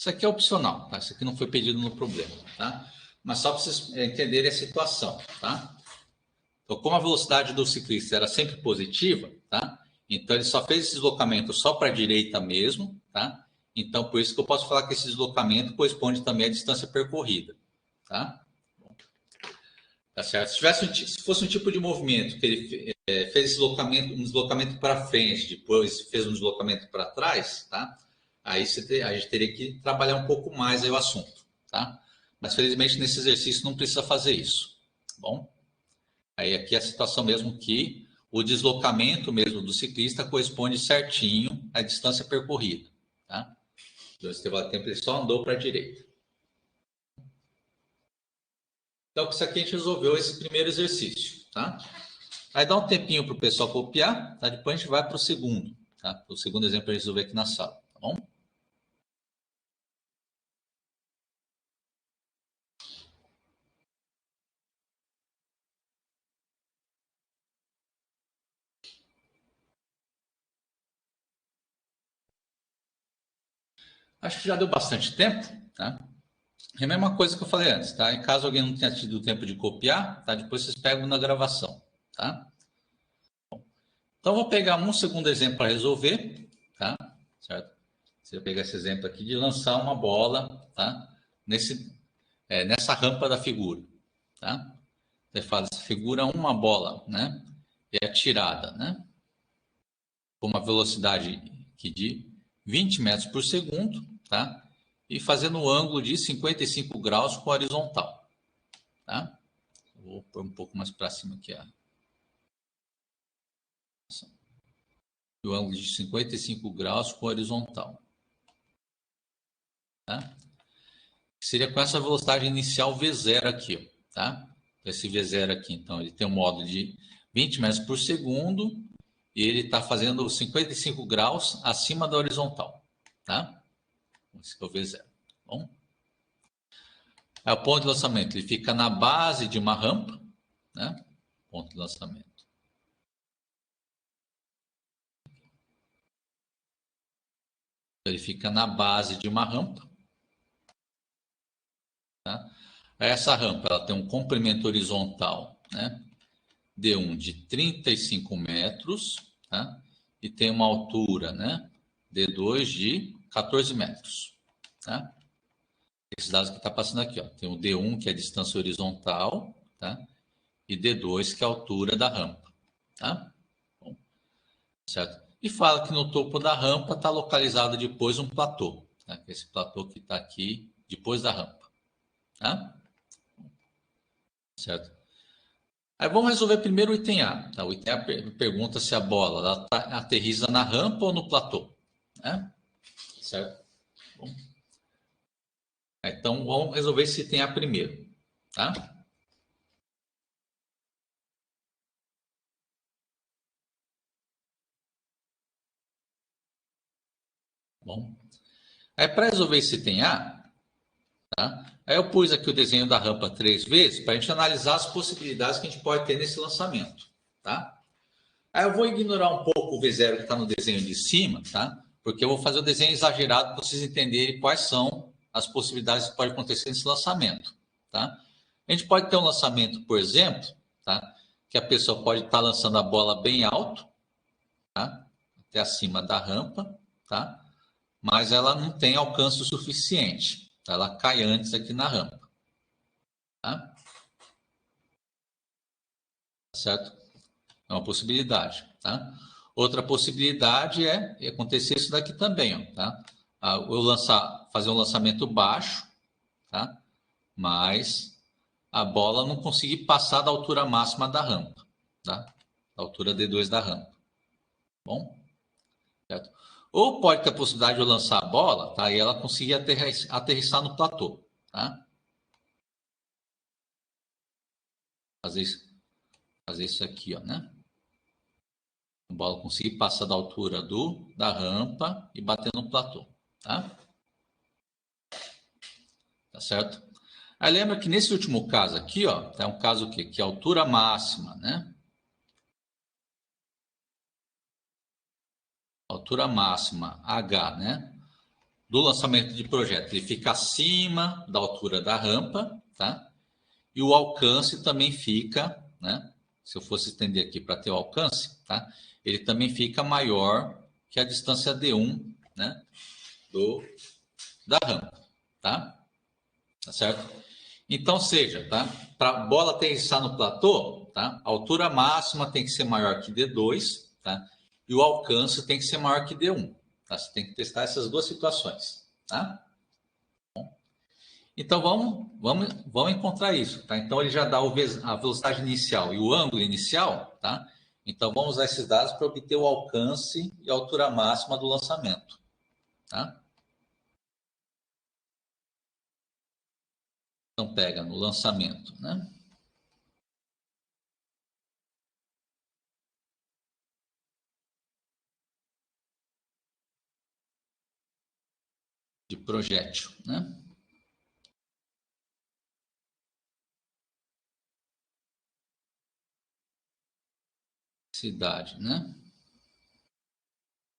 Isso aqui é opcional, tá? Isso aqui não foi pedido no problema, tá? Mas só para vocês entenderem a situação, tá? Então, como a velocidade do ciclista era sempre positiva, tá? Então, ele só fez esse deslocamento só para a direita mesmo, tá? Então, por isso que eu posso falar que esse deslocamento corresponde também à distância percorrida, tá? Tá certo? Se fosse um tipo de movimento que ele fez um deslocamento para frente, depois fez um deslocamento para trás, tá? Aí a gente teria que trabalhar um pouco mais aí o assunto, tá? Mas felizmente nesse exercício não precisa fazer isso, tá bom? Aí aqui é a situação mesmo que o deslocamento mesmo do ciclista corresponde certinho à distância percorrida, tá? Durante esse tempo ele só andou para a direita. Então, com isso aqui a gente resolveu esse primeiro exercício, tá? Aí dá um tempinho para o pessoal copiar, tá? Depois a gente vai para o segundo, tá? O segundo exemplo a gente resolver aqui na sala, tá bom? Acho que já deu bastante tempo, tá? É a mesma coisa que eu falei antes, tá? E caso alguém não tenha tido tempo de copiar, tá? Depois vocês pegam na gravação, tá? Então, vou pegar um segundo exemplo para resolver, tá? Certo? Você vai pegar esse exemplo aqui de lançar uma bola, tá? Nessa rampa da figura, tá? Você faz essa figura uma bola, né? E é tirada, né? Com uma velocidade aqui de 20 metros por segundo, tá? E fazendo um ângulo de 55 graus com a horizontal, tá? Vou pôr um pouco mais para cima aqui, ó. O ângulo de 55 graus com a horizontal, tá? Seria com essa velocidade inicial V0 aqui, tá? Esse V0 aqui, então, ele tem um módulo de 20 metros por segundo e ele está fazendo 55 graus acima da horizontal, tá? Esse é o V0, tá bom? Aí, o ponto de lançamento, ele fica na base de uma rampa, né? Ponto de lançamento. Ele fica na base de uma rampa, tá? Essa rampa, ela tem um comprimento horizontal, né? D1 de 35 metros, tá? E tem uma altura, né? D2 de 14 metros, tá? Esses dados que está passando aqui, ó. Tem o D1, que é a distância horizontal, tá? E D2, que é a altura da rampa, tá? Bom, certo? E fala que no topo da rampa está localizado depois um platô, tá? Esse platô que está aqui depois da rampa, tá? Certo? Aí vamos resolver primeiro o item A. Tá? O item A pergunta se a bola aterriza na rampa ou no platô, né? Certo? Bom. Então, vamos resolver esse item A primeiro, tá? Bom. Aí, para resolver esse item A, tá? Aí eu pus aqui o desenho da rampa 3 vezes para a gente analisar as possibilidades que a gente pode ter nesse lançamento, tá? Aí eu vou ignorar um pouco o V0 que está no desenho de cima, tá? Porque eu vou fazer o desenho exagerado para vocês entenderem quais são as possibilidades que podem acontecer nesse lançamento, tá? A gente pode ter um lançamento, por exemplo, tá? Que a pessoa pode estar lançando a bola bem alto, tá? Até acima da rampa, tá? Mas ela não tem alcance o suficiente, tá? Ela cai antes aqui na rampa, tá? Certo? É uma possibilidade, tá? Outra possibilidade é acontecer isso daqui também, ó, tá? Eu fazer um lançamento baixo, tá? Mas a bola não conseguir passar da altura máxima da rampa, tá? Da altura D2 da rampa. Bom? Certo? Ou pode ter a possibilidade de eu lançar a bola, tá? E ela conseguir aterrissar no platô, tá? Fazer isso aqui, ó, né? A bola conseguir passar da altura da rampa e bater no platô, tá? Tá certo? Aí lembra que nesse último caso aqui, ó, é um caso que é a altura máxima, né? Altura máxima, H, né? do lançamento de projeto, ele fica acima da altura da rampa, tá? E o alcance também fica, né? Se eu fosse estender aqui para ter o alcance, tá? Ele também fica maior que a distância D1, né? Da rampa, tá? Tá certo? Então, seja, tá? Para a bola aterrissar no platô, tá? A altura máxima tem que ser maior que D2, tá? E o alcance tem que ser maior que D1, tá? Você tem que testar essas duas situações, tá? Então, vamos encontrar isso, tá? Então, ele já dá a velocidade inicial e o ângulo inicial, tá? Então, vamos usar esses dados para obter o alcance e a altura máxima do lançamento, tá? Então, pega no lançamento, né? De projétil, né? Cidade, né?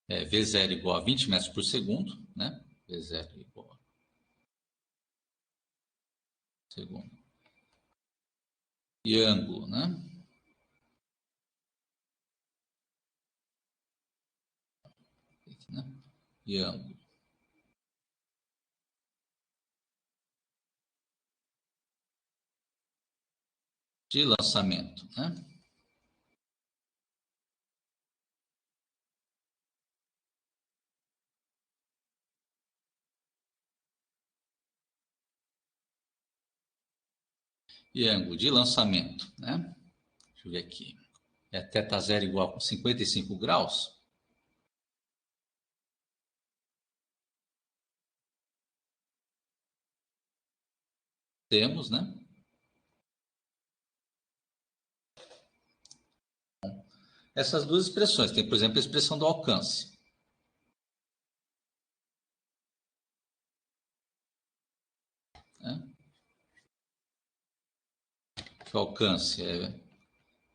V0 igual a 20 metros por segundo, né? V0 igual a segundo. E ângulo, né? E ângulo. De lançamento, né? E ângulo de lançamento, né? Deixa eu ver aqui. Θ zero igual a 55 graus. Temos, né? Essas duas expressões. Tem, por exemplo, a expressão do alcance. Né? Que o alcance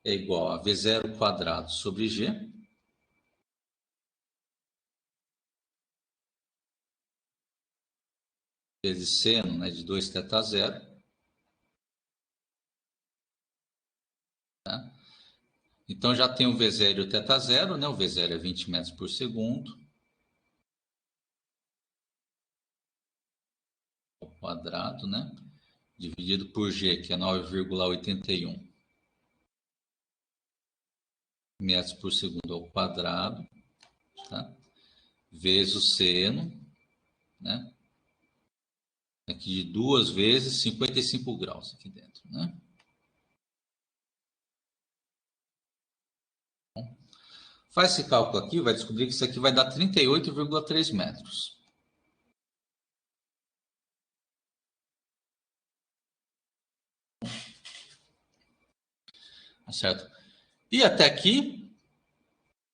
é igual a V0 quadrado sobre G. Vezes seno, né, de 2θ zero. Tá? Então, já tem o V0 e o θ zero, né? O V0 é 20 metros por segundo. Ao quadrado, né? Dividido por G, que é 9,81 metros por segundo ao quadrado, tá? Vezes o seno, né? Aqui de 2 vezes 55 graus aqui dentro, né? Faz esse cálculo aqui, vai descobrir que isso aqui vai dar 38,3 metros. Tá certo? E até aqui,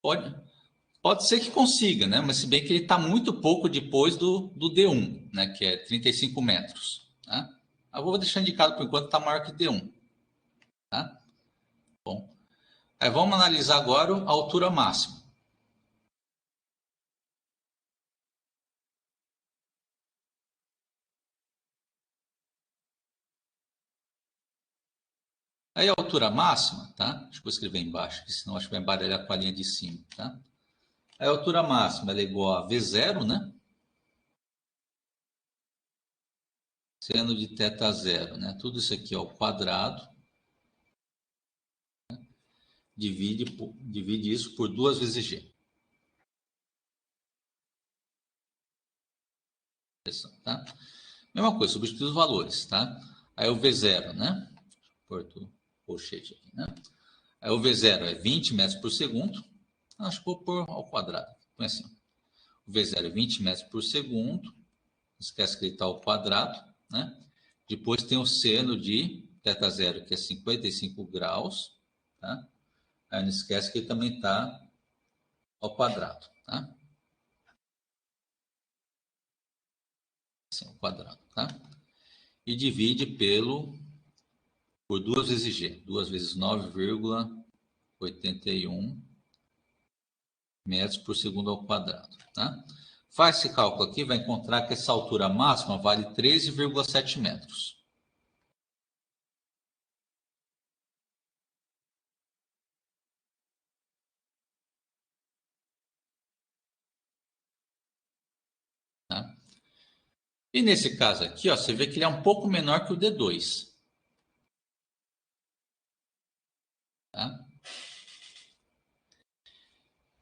pode ser que consiga, né? Mas se bem que ele está muito pouco depois do D1, né? Que é 35 metros. Tá? Eu vou deixar indicado por enquanto está maior que D1. Tá? Bom. Aí vamos analisar agora a altura máxima. Aí a altura máxima, tá? Deixa eu escrever embaixo, porque senão acho que vai embaralhar com a linha de cima, tá? Aí a altura máxima ela é igual a V0, né? Seno de θ zero, né? Tudo isso aqui ao quadrado. Né? Divide isso por 2 vezes G. Tá? Mesma coisa, substitui os valores, tá? Aí o V0, né? Porto colchete aqui, né? Aí o V0 é 20 metros por segundo. Acho que vou pôr ao quadrado. Põe assim. O V0 é 20 metros por segundo. Não esquece que ele está ao quadrado, né? Depois tem o seno de θ zero, que é 55 graus, tá? Aí não esquece que ele também está ao quadrado, tá? Assim, ao quadrado, tá? E divide por 2 vezes G. 2 vezes 9,81 metros por segundo ao quadrado, tá? Faz esse cálculo aqui, vai encontrar que essa altura máxima vale 13,7 metros. Tá? E nesse caso aqui, ó, você vê que ele é um pouco menor que o D2. Tá?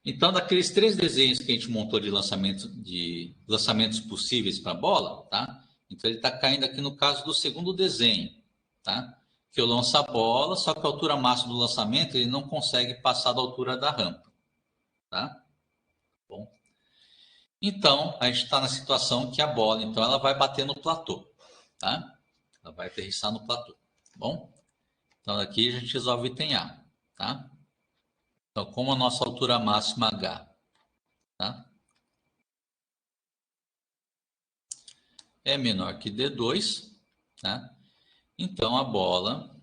Então, daqueles 3 desenhos que a gente montou de lançamentos possíveis para a bola, tá? Então ele está caindo aqui no caso do segundo desenho, tá? Que eu lanço a bola, só que a altura máxima do lançamento ele não consegue passar da altura da rampa, tá? Bom. Então, a gente está na situação que a bola, então, ela vai bater no platô, tá? Ela vai aterrissar no platô, bom? Então, aqui a gente resolve item A, tá? Então, como a nossa altura máxima H, tá? É menor que D2, tá? Então, a bola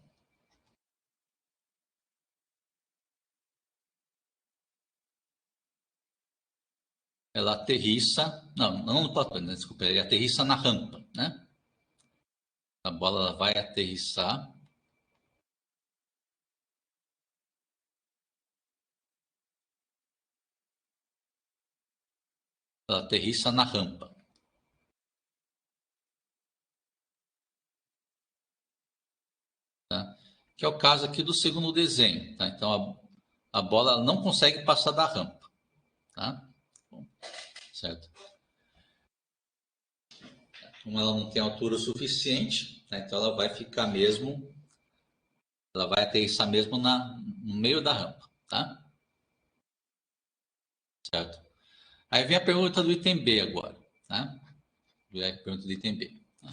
ela aterrissa, não no platô, né? Desculpa, ele aterrissa na rampa, né? A bola vai aterrissar na rampa. Tá? Que é o caso aqui do segundo desenho. Tá? Então, a bola não consegue passar da rampa. Tá? Bom, certo? Como ela não tem altura suficiente, tá? Então ela vai ficar mesmo, ela vai aterrissar mesmo no meio da rampa. Tá? Certo? Aí vem a pergunta do item B agora. Tá? Vem a pergunta do item B. Tá?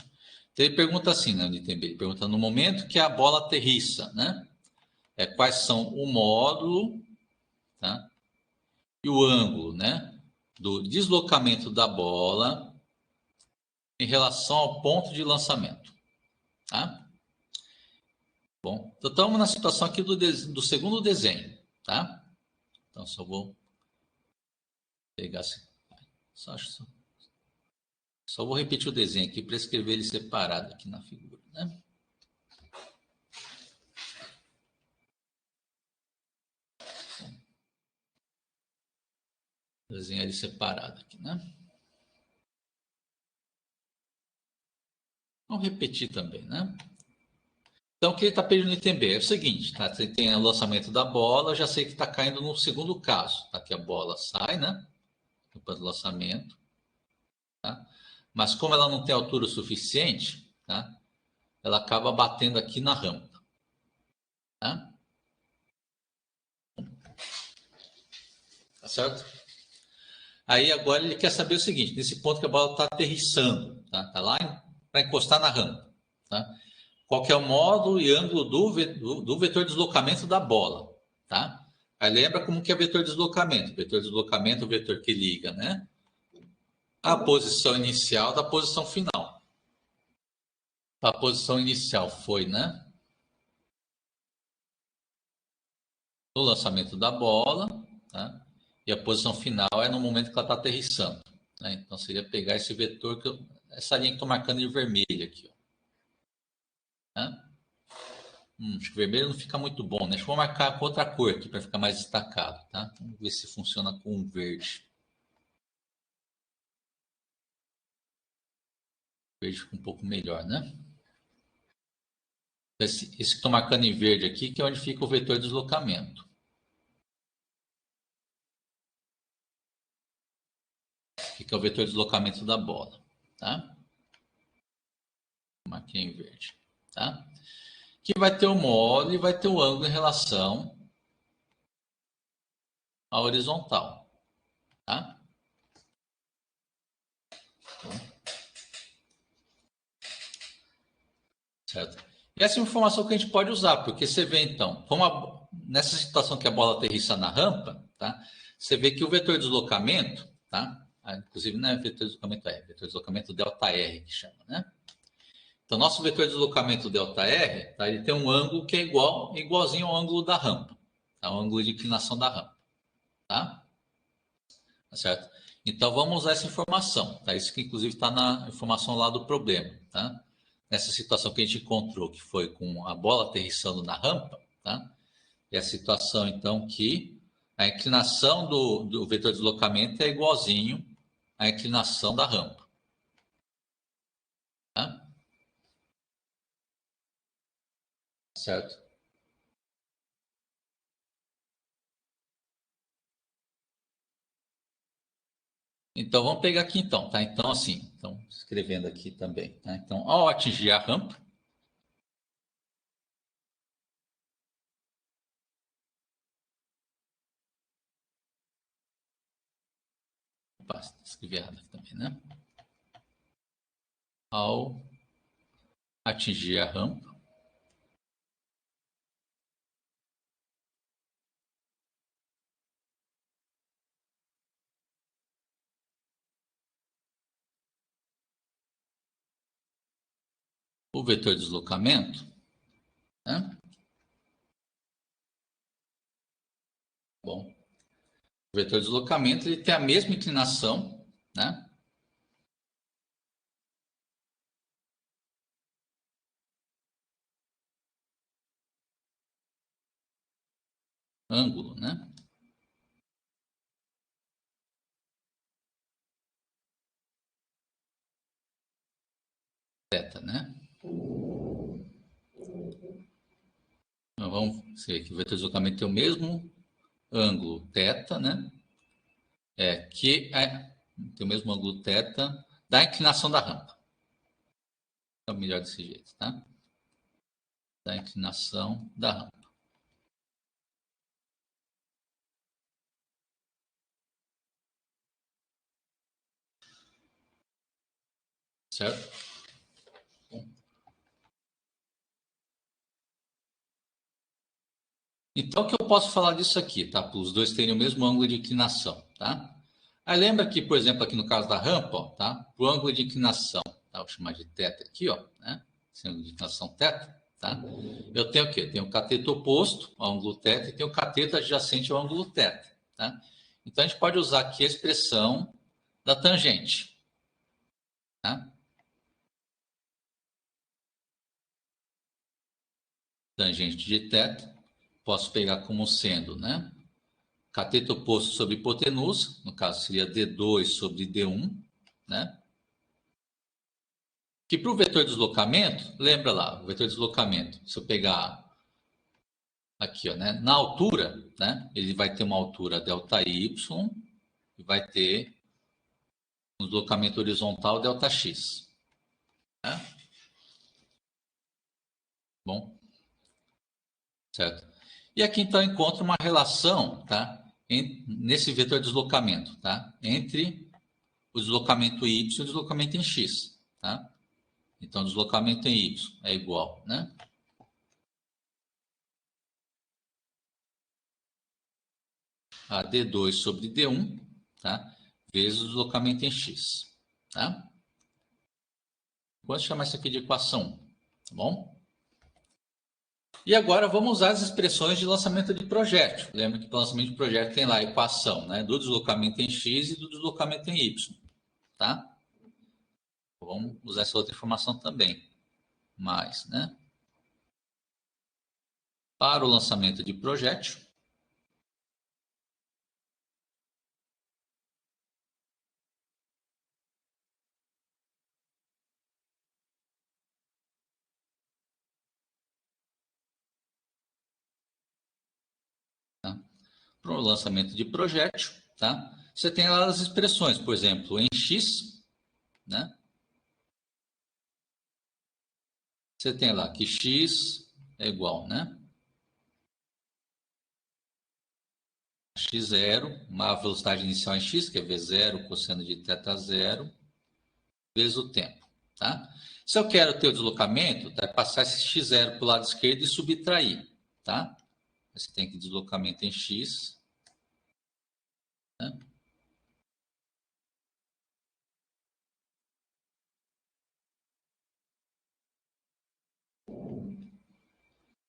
Então ele pergunta assim, né, no item B, ele pergunta no momento que a bola aterrissa, né? Quais são o módulo, tá? E o ângulo, né? Do deslocamento da bola em relação ao ponto de lançamento, tá? Bom, então estamos na situação aqui do segundo desenho, tá? Então só vou pegar assim, só vou repetir o desenho aqui para escrever ele separado aqui na figura, né? Desenhar ele separado aqui, né? Vamos repetir também, né? Então, o que ele está pedindo no item B é o seguinte, tá? Você tem o lançamento da bola, já sei que está caindo no segundo caso, tá? Que a bola sai, né? Depois do lançamento, tá? Mas como ela não tem altura suficiente, tá? Ela acaba batendo aqui na rampa, tá? Tá certo? Aí agora ele quer saber o seguinte, nesse ponto que a bola está aterrissando, tá? Tá lá para encostar na rampa, tá? Qual que é o módulo e ângulo do vetor de deslocamento da bola, tá? Aí lembra como que é vetor de deslocamento. Vetor de deslocamento é o vetor que liga, né? A posição inicial da posição final. A posição inicial foi, né? No lançamento da bola, tá? E a posição final é no momento que ela está aterrissando, né? Então seria pegar esse vetor, essa linha que estou marcando em vermelho aqui, ó. Tá? Acho que vermelho não fica muito bom, né? Acho que vou marcar com outra cor aqui para ficar mais destacado, tá? Vamos ver se funciona com verde. Verde fica um pouco melhor, né? Esse que estou marcando em verde aqui, que é onde fica o vetor de deslocamento. Fica o vetor de deslocamento da bola, tá? Marquei em verde, tá? Que vai ter o módulo e vai ter o ângulo em relação à horizontal, tá? Certo? E essa é uma informação que a gente pode usar, porque você vê então, como nessa situação que a bola aterrissa na rampa, tá? Você vê que o vetor de deslocamento, tá? Inclusive não é vetor de deslocamento R, vetor de deslocamento ΔR que chama, né? Então, nosso vetor de deslocamento ΔR, tá? Ele tem um ângulo que é igualzinho ao ângulo da rampa, tá? O ângulo de inclinação da rampa, tá? Tá certo? Então, vamos usar essa informação. Tá? Isso que, inclusive, está na informação lá do problema. Tá? Nessa situação que a gente encontrou, que foi com a bola aterrissando na rampa, tá? E a situação, então, que a inclinação do vetor de deslocamento é igualzinho à inclinação da rampa. Tá? Certo? Então, vamos pegar aqui, então. Tá? Então, assim, então, escrevendo aqui também. Tá? Então, ao atingir a rampa, opa, escrevi errado aqui também, né? Ao atingir a rampa, o vetor de deslocamento, né? Bom, o vetor de deslocamento ele tem a mesma inclinação, né? Ângulo, né? Θ, né? Então, vamos ver que o vetor de deslocamento tem o mesmo ângulo θ, né? Tem o mesmo ângulo θ da inclinação da rampa. Então, melhor desse jeito, tá? Da inclinação da rampa. Certo? Então, o que eu posso falar disso aqui, tá? Para os dois terem o mesmo ângulo de inclinação, tá? Aí lembra que, por exemplo, aqui no caso da rampa, ó, tá? O ângulo de inclinação, tá? Vou chamar de θ aqui, ó, né? Esse ângulo de inclinação θ, tá? Eu tenho o quê? Eu tenho o cateto oposto ao ângulo θ e tenho o cateto adjacente ao ângulo θ, tá? Então, a gente pode usar aqui a expressão da tangente, tá? Tangente de θ, posso pegar como sendo, né? Cateto oposto sobre hipotenusa, no caso seria D2 sobre D1, né? Que para o vetor de deslocamento, lembra lá, o vetor de deslocamento, se eu pegar aqui, ó, né, na altura, né, ele vai ter uma altura ΔY e vai ter um deslocamento horizontal Δx. Né? Bom, certo? E aqui então eu encontro uma relação, tá, nesse vetor de deslocamento, tá, entre o deslocamento y e o deslocamento em x, tá? Então, o deslocamento em y é igual, né? A D2 sobre D1, tá? Vezes o deslocamento em x, tá? Vou chamar isso aqui de equação 1, tá bom? E agora vamos usar as expressões de lançamento de projétil. Lembra que o lançamento de projétil tem lá a equação, né? Do deslocamento em x e do deslocamento em y, tá? Vamos usar essa outra informação também. Mais, né? Para o lançamento de projétil, tá? Para o lançamento de projétil, tá? Você tem lá as expressões, por exemplo, em x, né? Você tem lá que x é igual, né? x0, uma velocidade inicial em x, que é v0, cosseno de θ0, vezes o tempo, tá? Se eu quero ter o deslocamento, tá? Passar esse x0 para o lado esquerdo e subtrair, tá? Você tem que deslocamento em x, né?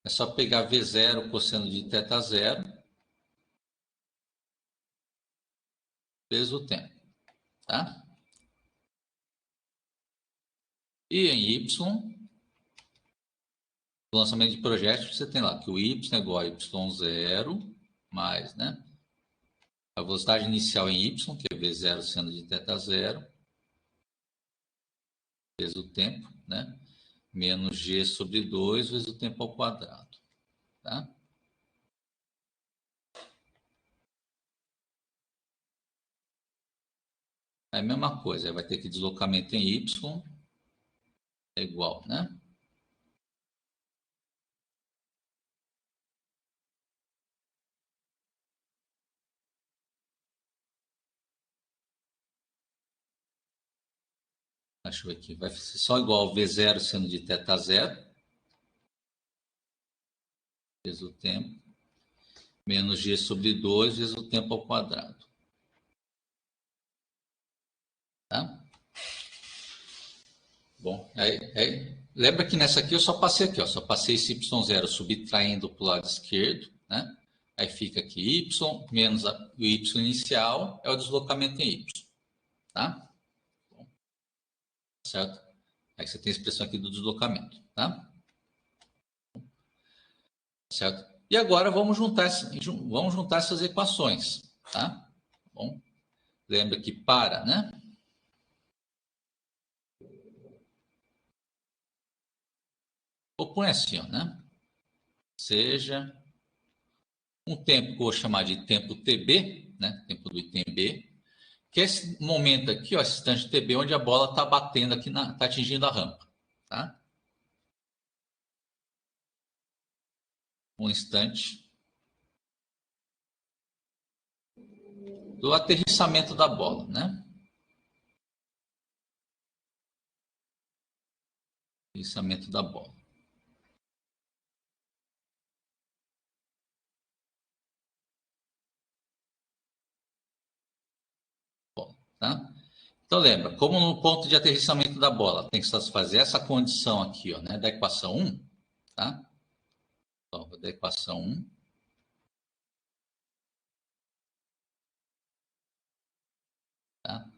É só pegar v0 cosseno de θ0 vezes o tempo. tá? E em Y, o lançamento de projeto, você tem lá que o Y é igual a Y0 mais, né? A velocidade inicial em Y, que é V0 seno de θ0, vezes o tempo, né? Menos G sobre 2 vezes o tempo ao quadrado, tá? É a mesma coisa, vai ter que deslocamento em Y é igual, né? Deixa eu ver aqui, vai ser só igual V0 seno de θ0, vezes o tempo, menos G sobre 2 vezes o tempo ao quadrado. Tá? Bom, lembra que nessa aqui eu só passei aqui, ó, só passei esse Y0 subtraindo para o lado esquerdo, né? Aí fica aqui Y menos o Y inicial é o deslocamento em Y, tá? Bom, certo? Aí você tem a expressão aqui do deslocamento, tá? Certo? E agora vamos juntar essas equações, tá? Bom, lembra que para, né? Ou põe assim, ó, né? Seja um tempo que eu vou chamar de tempo TB, né? Tempo do item B, que é esse momento aqui, ó, esse instante TB, onde a bola está batendo aqui, está atingindo a rampa, tá? Um instante do aterrissamento da bola, né? Aterrissamento da bola. Tá? Então, lembra, como no ponto de aterrissamento da bola tem que satisfazer essa condição aqui, ó, né, da equação 1, tá? Então, da equação 1. Tá?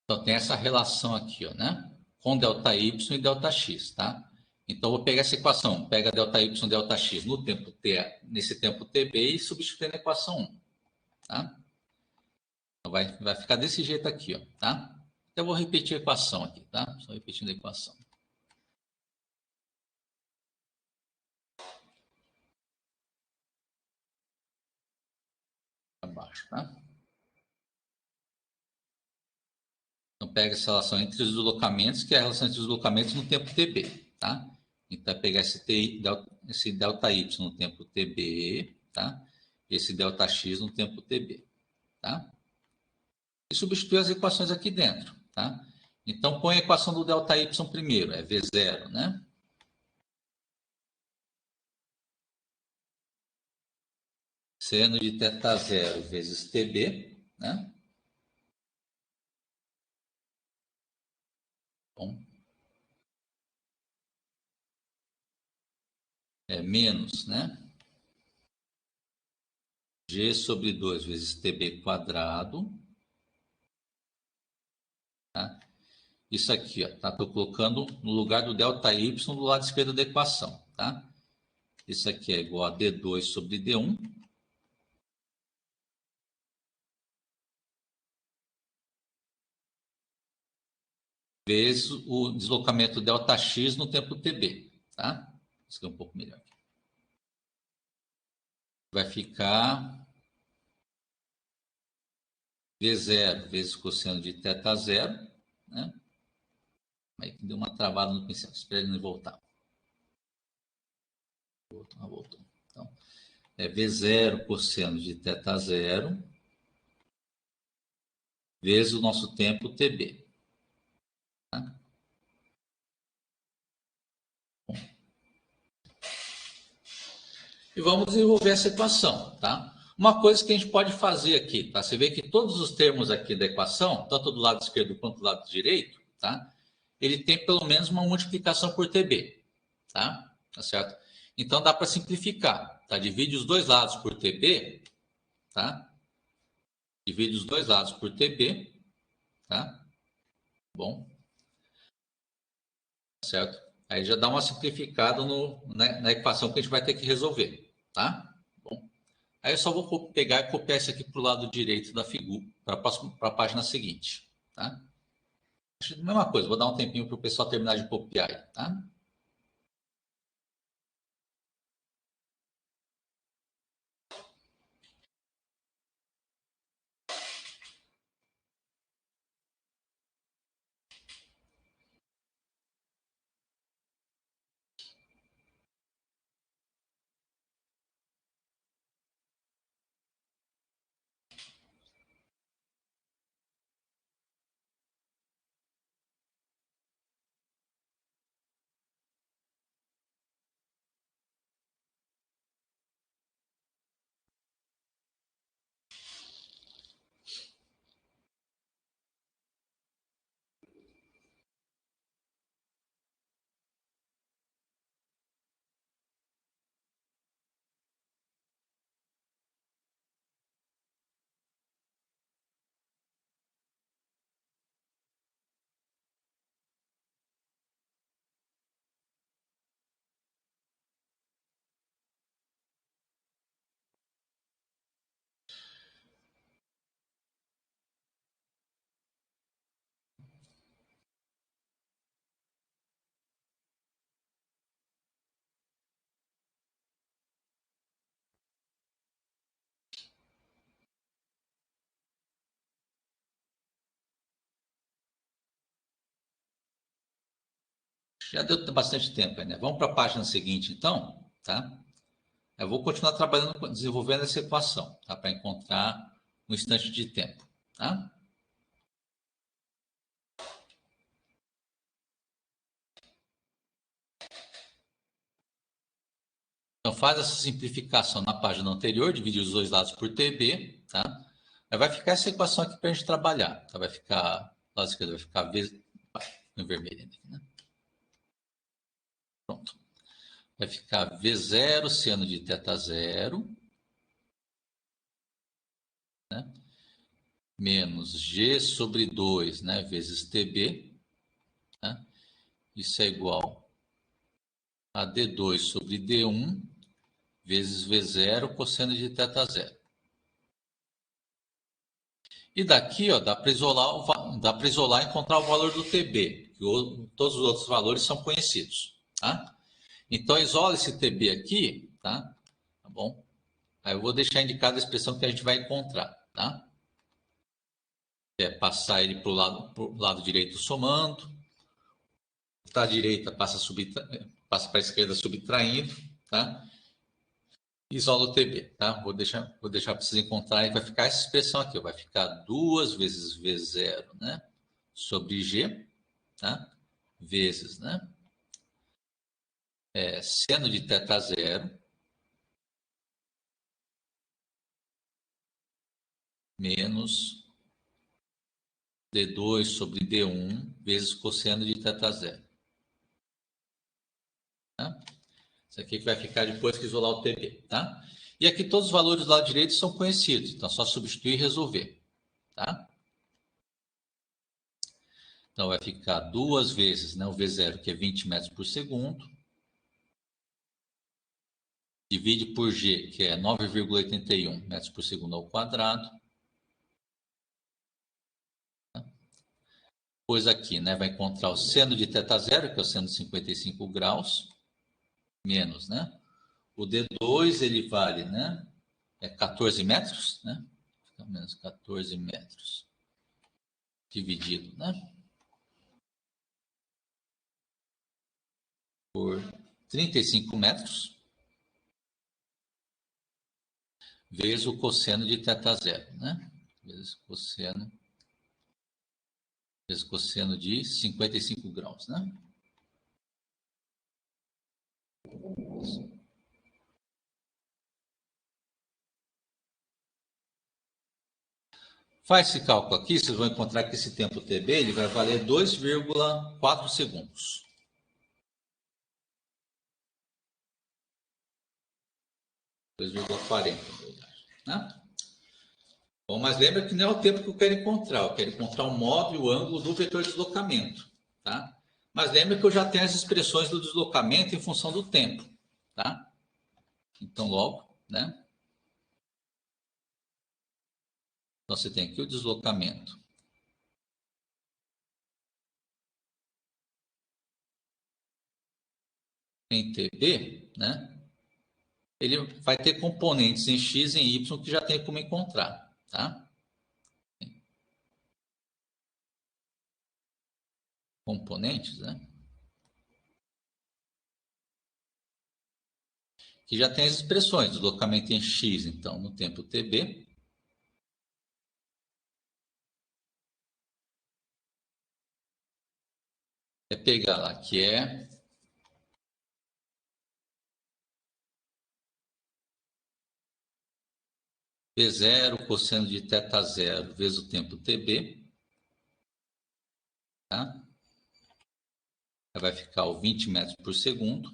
Então, tem essa relação aqui, ó, né? Com ΔY e ΔX, tá? Então, vou pegar essa equação, pega ΔY e ΔX no tempo T, nesse tempo TB e substituir na equação 1, tá? Então, vai ficar desse jeito aqui, ó, tá? Então, eu vou repetir a equação aqui, tá? Só repetindo a equação. Abaixo, tá? Então, pega essa relação entre os deslocamentos, que é a relação entre os deslocamentos no tempo TB, tá? Então, vai pegar esse ΔY no tempo TB, tá? Esse ΔX no tempo TB, tá? E substituir as equações aqui dentro, tá? Então, põe a equação do ΔY primeiro, é V0, né? Seno de θ0 vezes TB, né? Bom, é menos, né? G sobre 2 vezes TB quadrado. Tá? Isso aqui, ó, tá? Estou colocando no lugar do ΔY do lado esquerdo da equação, tá? Isso aqui é igual a D2 sobre D1. Vezes o deslocamento ΔX no tempo TB, tá? Isso aqui é um pouco melhor. Vai ficar V0 vezes cosseno de θ0, né? Aí que deu uma travada no pincel, espera ele voltar. Voltou. Então, é V0 cosseno de θ0 vezes o nosso tempo TB. Tá? E vamos desenvolver essa equação, tá? Uma coisa que a gente pode fazer aqui, tá? Você vê que todos os termos aqui da equação, tanto do lado esquerdo quanto do lado direito, tá? Ele tem pelo menos uma multiplicação por TB, tá? Tá certo? Então dá para simplificar, tá? Divide os dois lados por TB, tá? Divide os dois lados por TB, tá? Bom. Certo? Aí já dá uma simplificada na equação que a gente vai ter que resolver, tá? Bom. Aí eu só vou pegar e copiar isso aqui para o lado direito da figura, para a página seguinte, tá? Acho que é a mesma coisa, vou dar um tempinho para o pessoal terminar de copiar aí, tá? Já deu bastante tempo aí, né? Vamos para a página seguinte, então, tá? Eu vou continuar trabalhando, desenvolvendo essa equação, tá? Para encontrar um instante de tempo, tá? Então, faz essa simplificação na página anterior, divide os dois lados por TB, tá? Aí vai ficar essa equação aqui para a gente trabalhar, tá? Vai ficar, lado esquerdo vai ficar V, em vermelho aqui, né? Pronto. Vai ficar V0 seno de θ0, né? Menos G sobre 2, né? Vezes TB, né? Isso é igual a D2 sobre D1 vezes V0 cosseno de θ0. E daqui, ó, dá para isolar e encontrar o valor do TB, que todos os outros valores são conhecidos, tá? Então, isola esse TB aqui, tá? Tá bom? Aí eu vou deixar indicada a expressão que a gente vai encontrar, tá? É passar ele para o lado direito somando, da direita passa para a esquerda subtraindo, tá? Isola o TB, tá? Vou deixar para vocês encontrarem, vai ficar essa expressão aqui, ó, vai ficar 2 vezes V0, né? Sobre G, tá? Vezes, né? Seno de θ0 menos D2 sobre D1 vezes cosseno de θ0. Tá? Isso aqui que vai ficar depois que isolar o TB, tá? E aqui todos os valores do lado direito são conhecidos, então é só substituir e resolver, tá? Então vai ficar 2 vezes, né, o V0, que é 20 metros por segundo, divide por G, que é 9,81 metros por segundo ao quadrado. Depois aqui, né, vai encontrar o seno de θ0, que é o seno de 55 graus, menos, né? O D2, ele vale, né? É 14 metros, né? Fica menos 14 metros. Dividido, né? Por 35 metros. Vezes o cosseno de θ0, né? Vezes cosseno de 55 graus, né? Faz esse cálculo aqui, vocês vão encontrar que esse tempo TB ele vai valer 2,4 segundos. 2,40, na verdade. Né? Bom, mas lembra que não é o tempo que eu quero encontrar. Eu quero encontrar o modo e o ângulo do vetor de deslocamento. Tá? Mas lembra que eu já tenho as expressões do deslocamento em função do tempo. Tá? Então, logo, né? Então, você tem aqui o deslocamento em TB, né? Ele vai ter componentes em x e em y que já tem como encontrar, tá? Componentes, né? Que já tem as expressões, deslocamento em x, então, no tempo TB. É pegar lá, que é P0 cosseno de θ0 vezes o tempo TB. Tá? Vai ficar o 20 metros por segundo.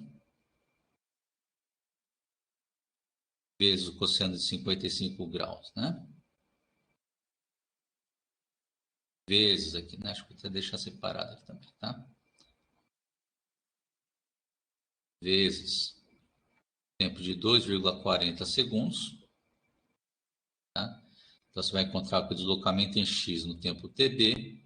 Vezes o cosseno de 55 graus, né? Vezes aqui, né? Acho que vou até deixar separado aqui também, tá? Vezes tempo de 2,40 segundos. Tá? Então, você vai encontrar que o deslocamento em x no tempo TB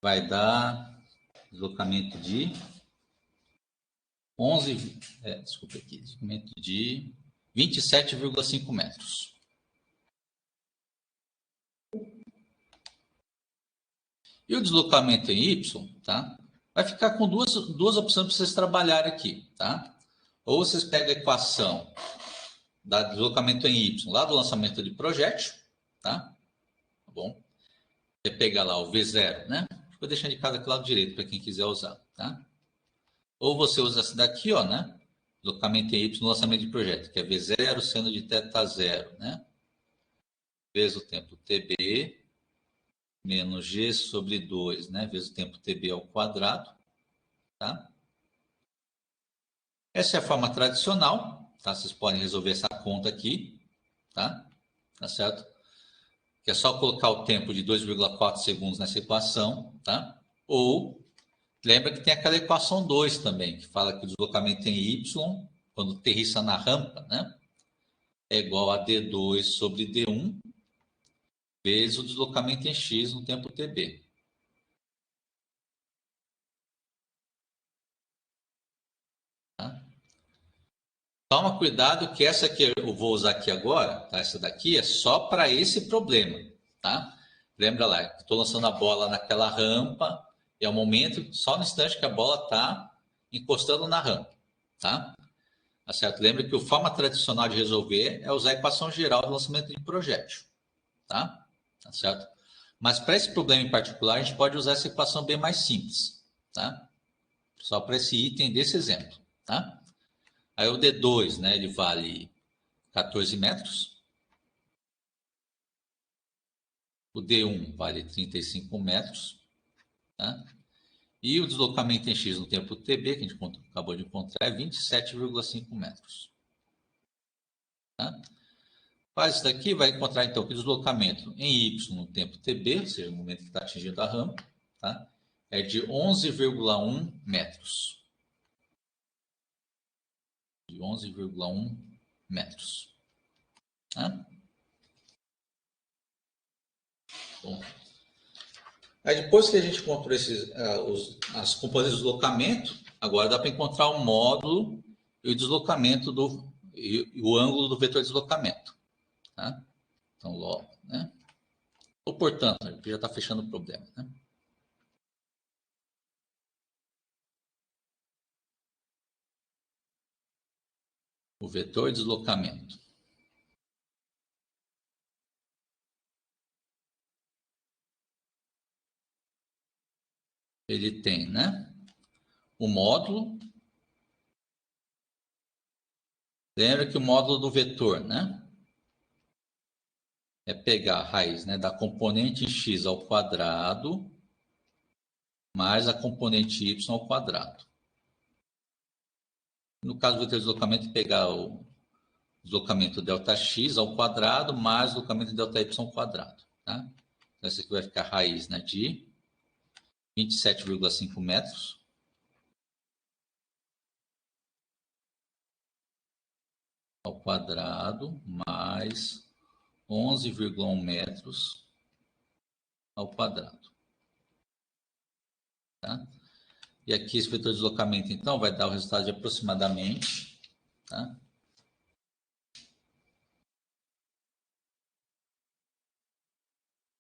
vai dar deslocamento de 27,5 metros. E o deslocamento em y, tá? Vai ficar com duas opções para vocês trabalharem aqui, tá? Ou vocês pegam a equação da deslocamento em y lá do lançamento de projétil, tá? Tá bom? Você pega lá o V0, né? Vou deixar indicado aqui do lado direito para quem quiser usar, tá? Ou você usa essa daqui, ó, né? Deslocamento em y no lançamento de projeto, que é V0 seno de θ0, né? Vezes o tempo TB menos G sobre 2, né? Vezes o tempo TB ao quadrado, tá? Essa é a forma tradicional, tá? Vocês podem resolver essa conta aqui, tá? Tá certo? Que é só colocar o tempo de 2,4 segundos nessa equação, tá? Ou, lembra que tem aquela equação 2 também, que fala que o deslocamento em y, quando aterrissa na rampa, né? É igual a D2 sobre D1 vezes o deslocamento em x no tempo TB. Tá? Toma cuidado que essa que eu vou usar aqui agora, tá? Essa daqui é só para esse problema, tá? Lembra lá, estou lançando a bola naquela rampa e é o momento, só no instante que a bola está encostando na rampa, tá? Tá certo? Lembra que a forma tradicional de resolver é usar a equação geral do lançamento de projétil, tá? Tá certo? Mas para esse problema em particular, a gente pode usar essa equação bem mais simples, tá? Só para esse item desse exemplo, tá? Aí o D2, né, ele vale 14 metros. O D1 vale 35 metros, tá? E o deslocamento em x no tempo TB, que a gente acabou de encontrar, é 27,5 metros. Tá? Faz isso daqui, vai encontrar então que o deslocamento em y no tempo TB, ou seja, no momento que está atingindo a rampa, tá? É de 11,1 metros. De 11,1 metros. Tá? Bom. Aí depois que a gente encontrou as componentes de deslocamento, agora dá para encontrar o módulo e o deslocamento e o ângulo do vetor de deslocamento. Tá? Então, logo, né? Ou portanto, já está fechando o problema, né? O vetor de deslocamento. Ele tem, né? O módulo. Lembra que o módulo do vetor, né? É pegar a raiz, né, da componente x ao quadrado mais a componente y ao quadrado. No caso do vetor de deslocamento, pegar o deslocamento ΔX ao quadrado mais o deslocamento ΔY ao quadrado. Tá? Então, esse aqui vai ficar raiz, né, de 27,5 metros. Ao quadrado mais 11,1 metros ao quadrado. Tá? E aqui esse vetor de deslocamento, então, vai dar o resultado de aproximadamente, tá?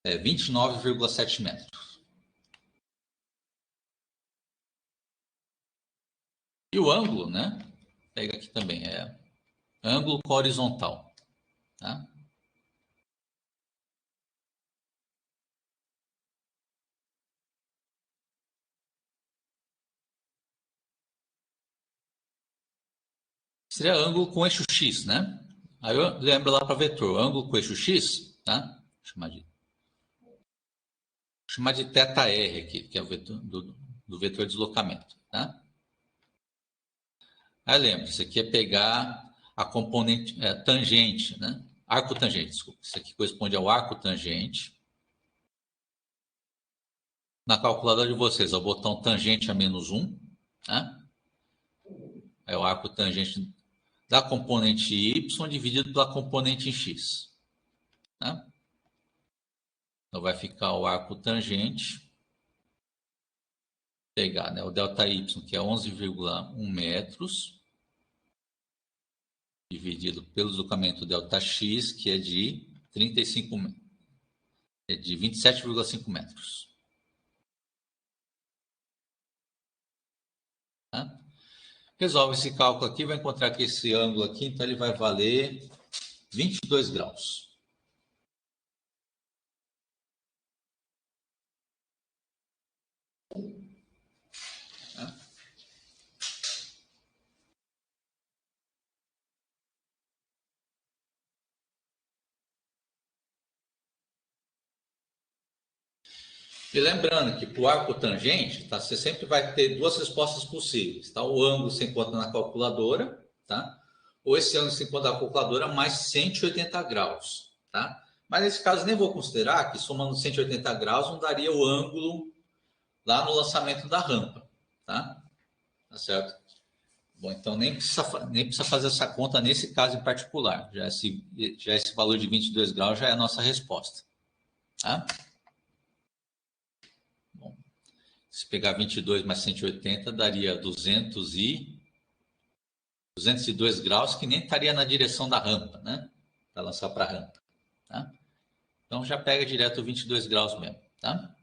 É 29,7 metros. E o ângulo, né? Pega aqui também, é ângulo com horizontal, tá? Seria ângulo com eixo X, né? Aí eu lembro lá para vetor, ângulo com eixo X, tá? Vou chamar de θr aqui, que é o vetor do vetor de deslocamento, tá? Aí lembra, isso aqui é pegar a componente tangente, né? Arco tangente, desculpa. Isso aqui corresponde ao arco tangente. Na calculadora de vocês, é o botão tangente a -1, tá? É o arco tangente da componente y dividido pela componente em x. Tá? Então, vai ficar o arco tangente, pegar, né, o ΔY, que é 11,1 metros, dividido pelo deslocamento ΔX, que é de 27,5 metros. Tá? Resolve esse cálculo aqui, vai encontrar que esse ângulo aqui, então ele vai valer 22 graus. Tá? E lembrando que para o arco tangente, tá, você sempre vai ter duas respostas possíveis. Tá? O ângulo se encontra na calculadora, tá? Ou esse ângulo se encontra na calculadora mais 180 graus. Tá? Mas nesse caso nem vou considerar que somando 180 graus não daria o ângulo lá no lançamento da rampa. Tá, tá certo? Bom, então nem precisa fazer essa conta nesse caso em particular. Já esse valor de 22 graus já é a nossa resposta. Tá? Se pegar 22 mais 180, daria 202 graus, que nem estaria na direção da rampa, né? Para lançar para a rampa. Tá? Então, já pega direto 22 graus mesmo. Tá?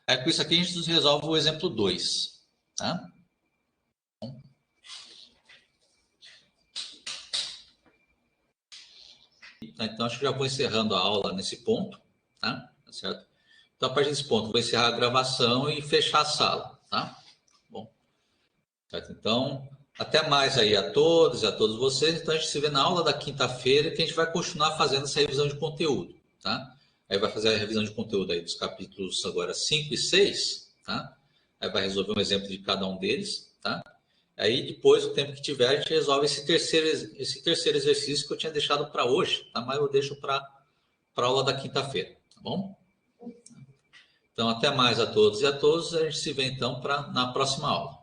Aí, com isso aqui, a gente resolve o exemplo 2. Tá? Então, acho que já vou encerrando a aula nesse ponto. Tá? Tá certo? Então, a partir desse ponto, vou encerrar a gravação e fechar a sala, tá? Bom, certo? Então, até mais aí a todos e a todos vocês. Então, a gente se vê na aula da quinta-feira, que a gente vai continuar fazendo essa revisão de conteúdo, tá? Aí vai fazer a revisão de conteúdo aí dos capítulos agora 5 e 6, tá? Aí vai resolver um exemplo de cada um deles, tá? Aí, depois, o tempo que tiver, a gente resolve esse terceiro exercício que eu tinha deixado para hoje, tá? Mas eu deixo para a aula da quinta-feira, tá bom? Então, até mais a todos e a todas. A gente se vê, então, na próxima aula.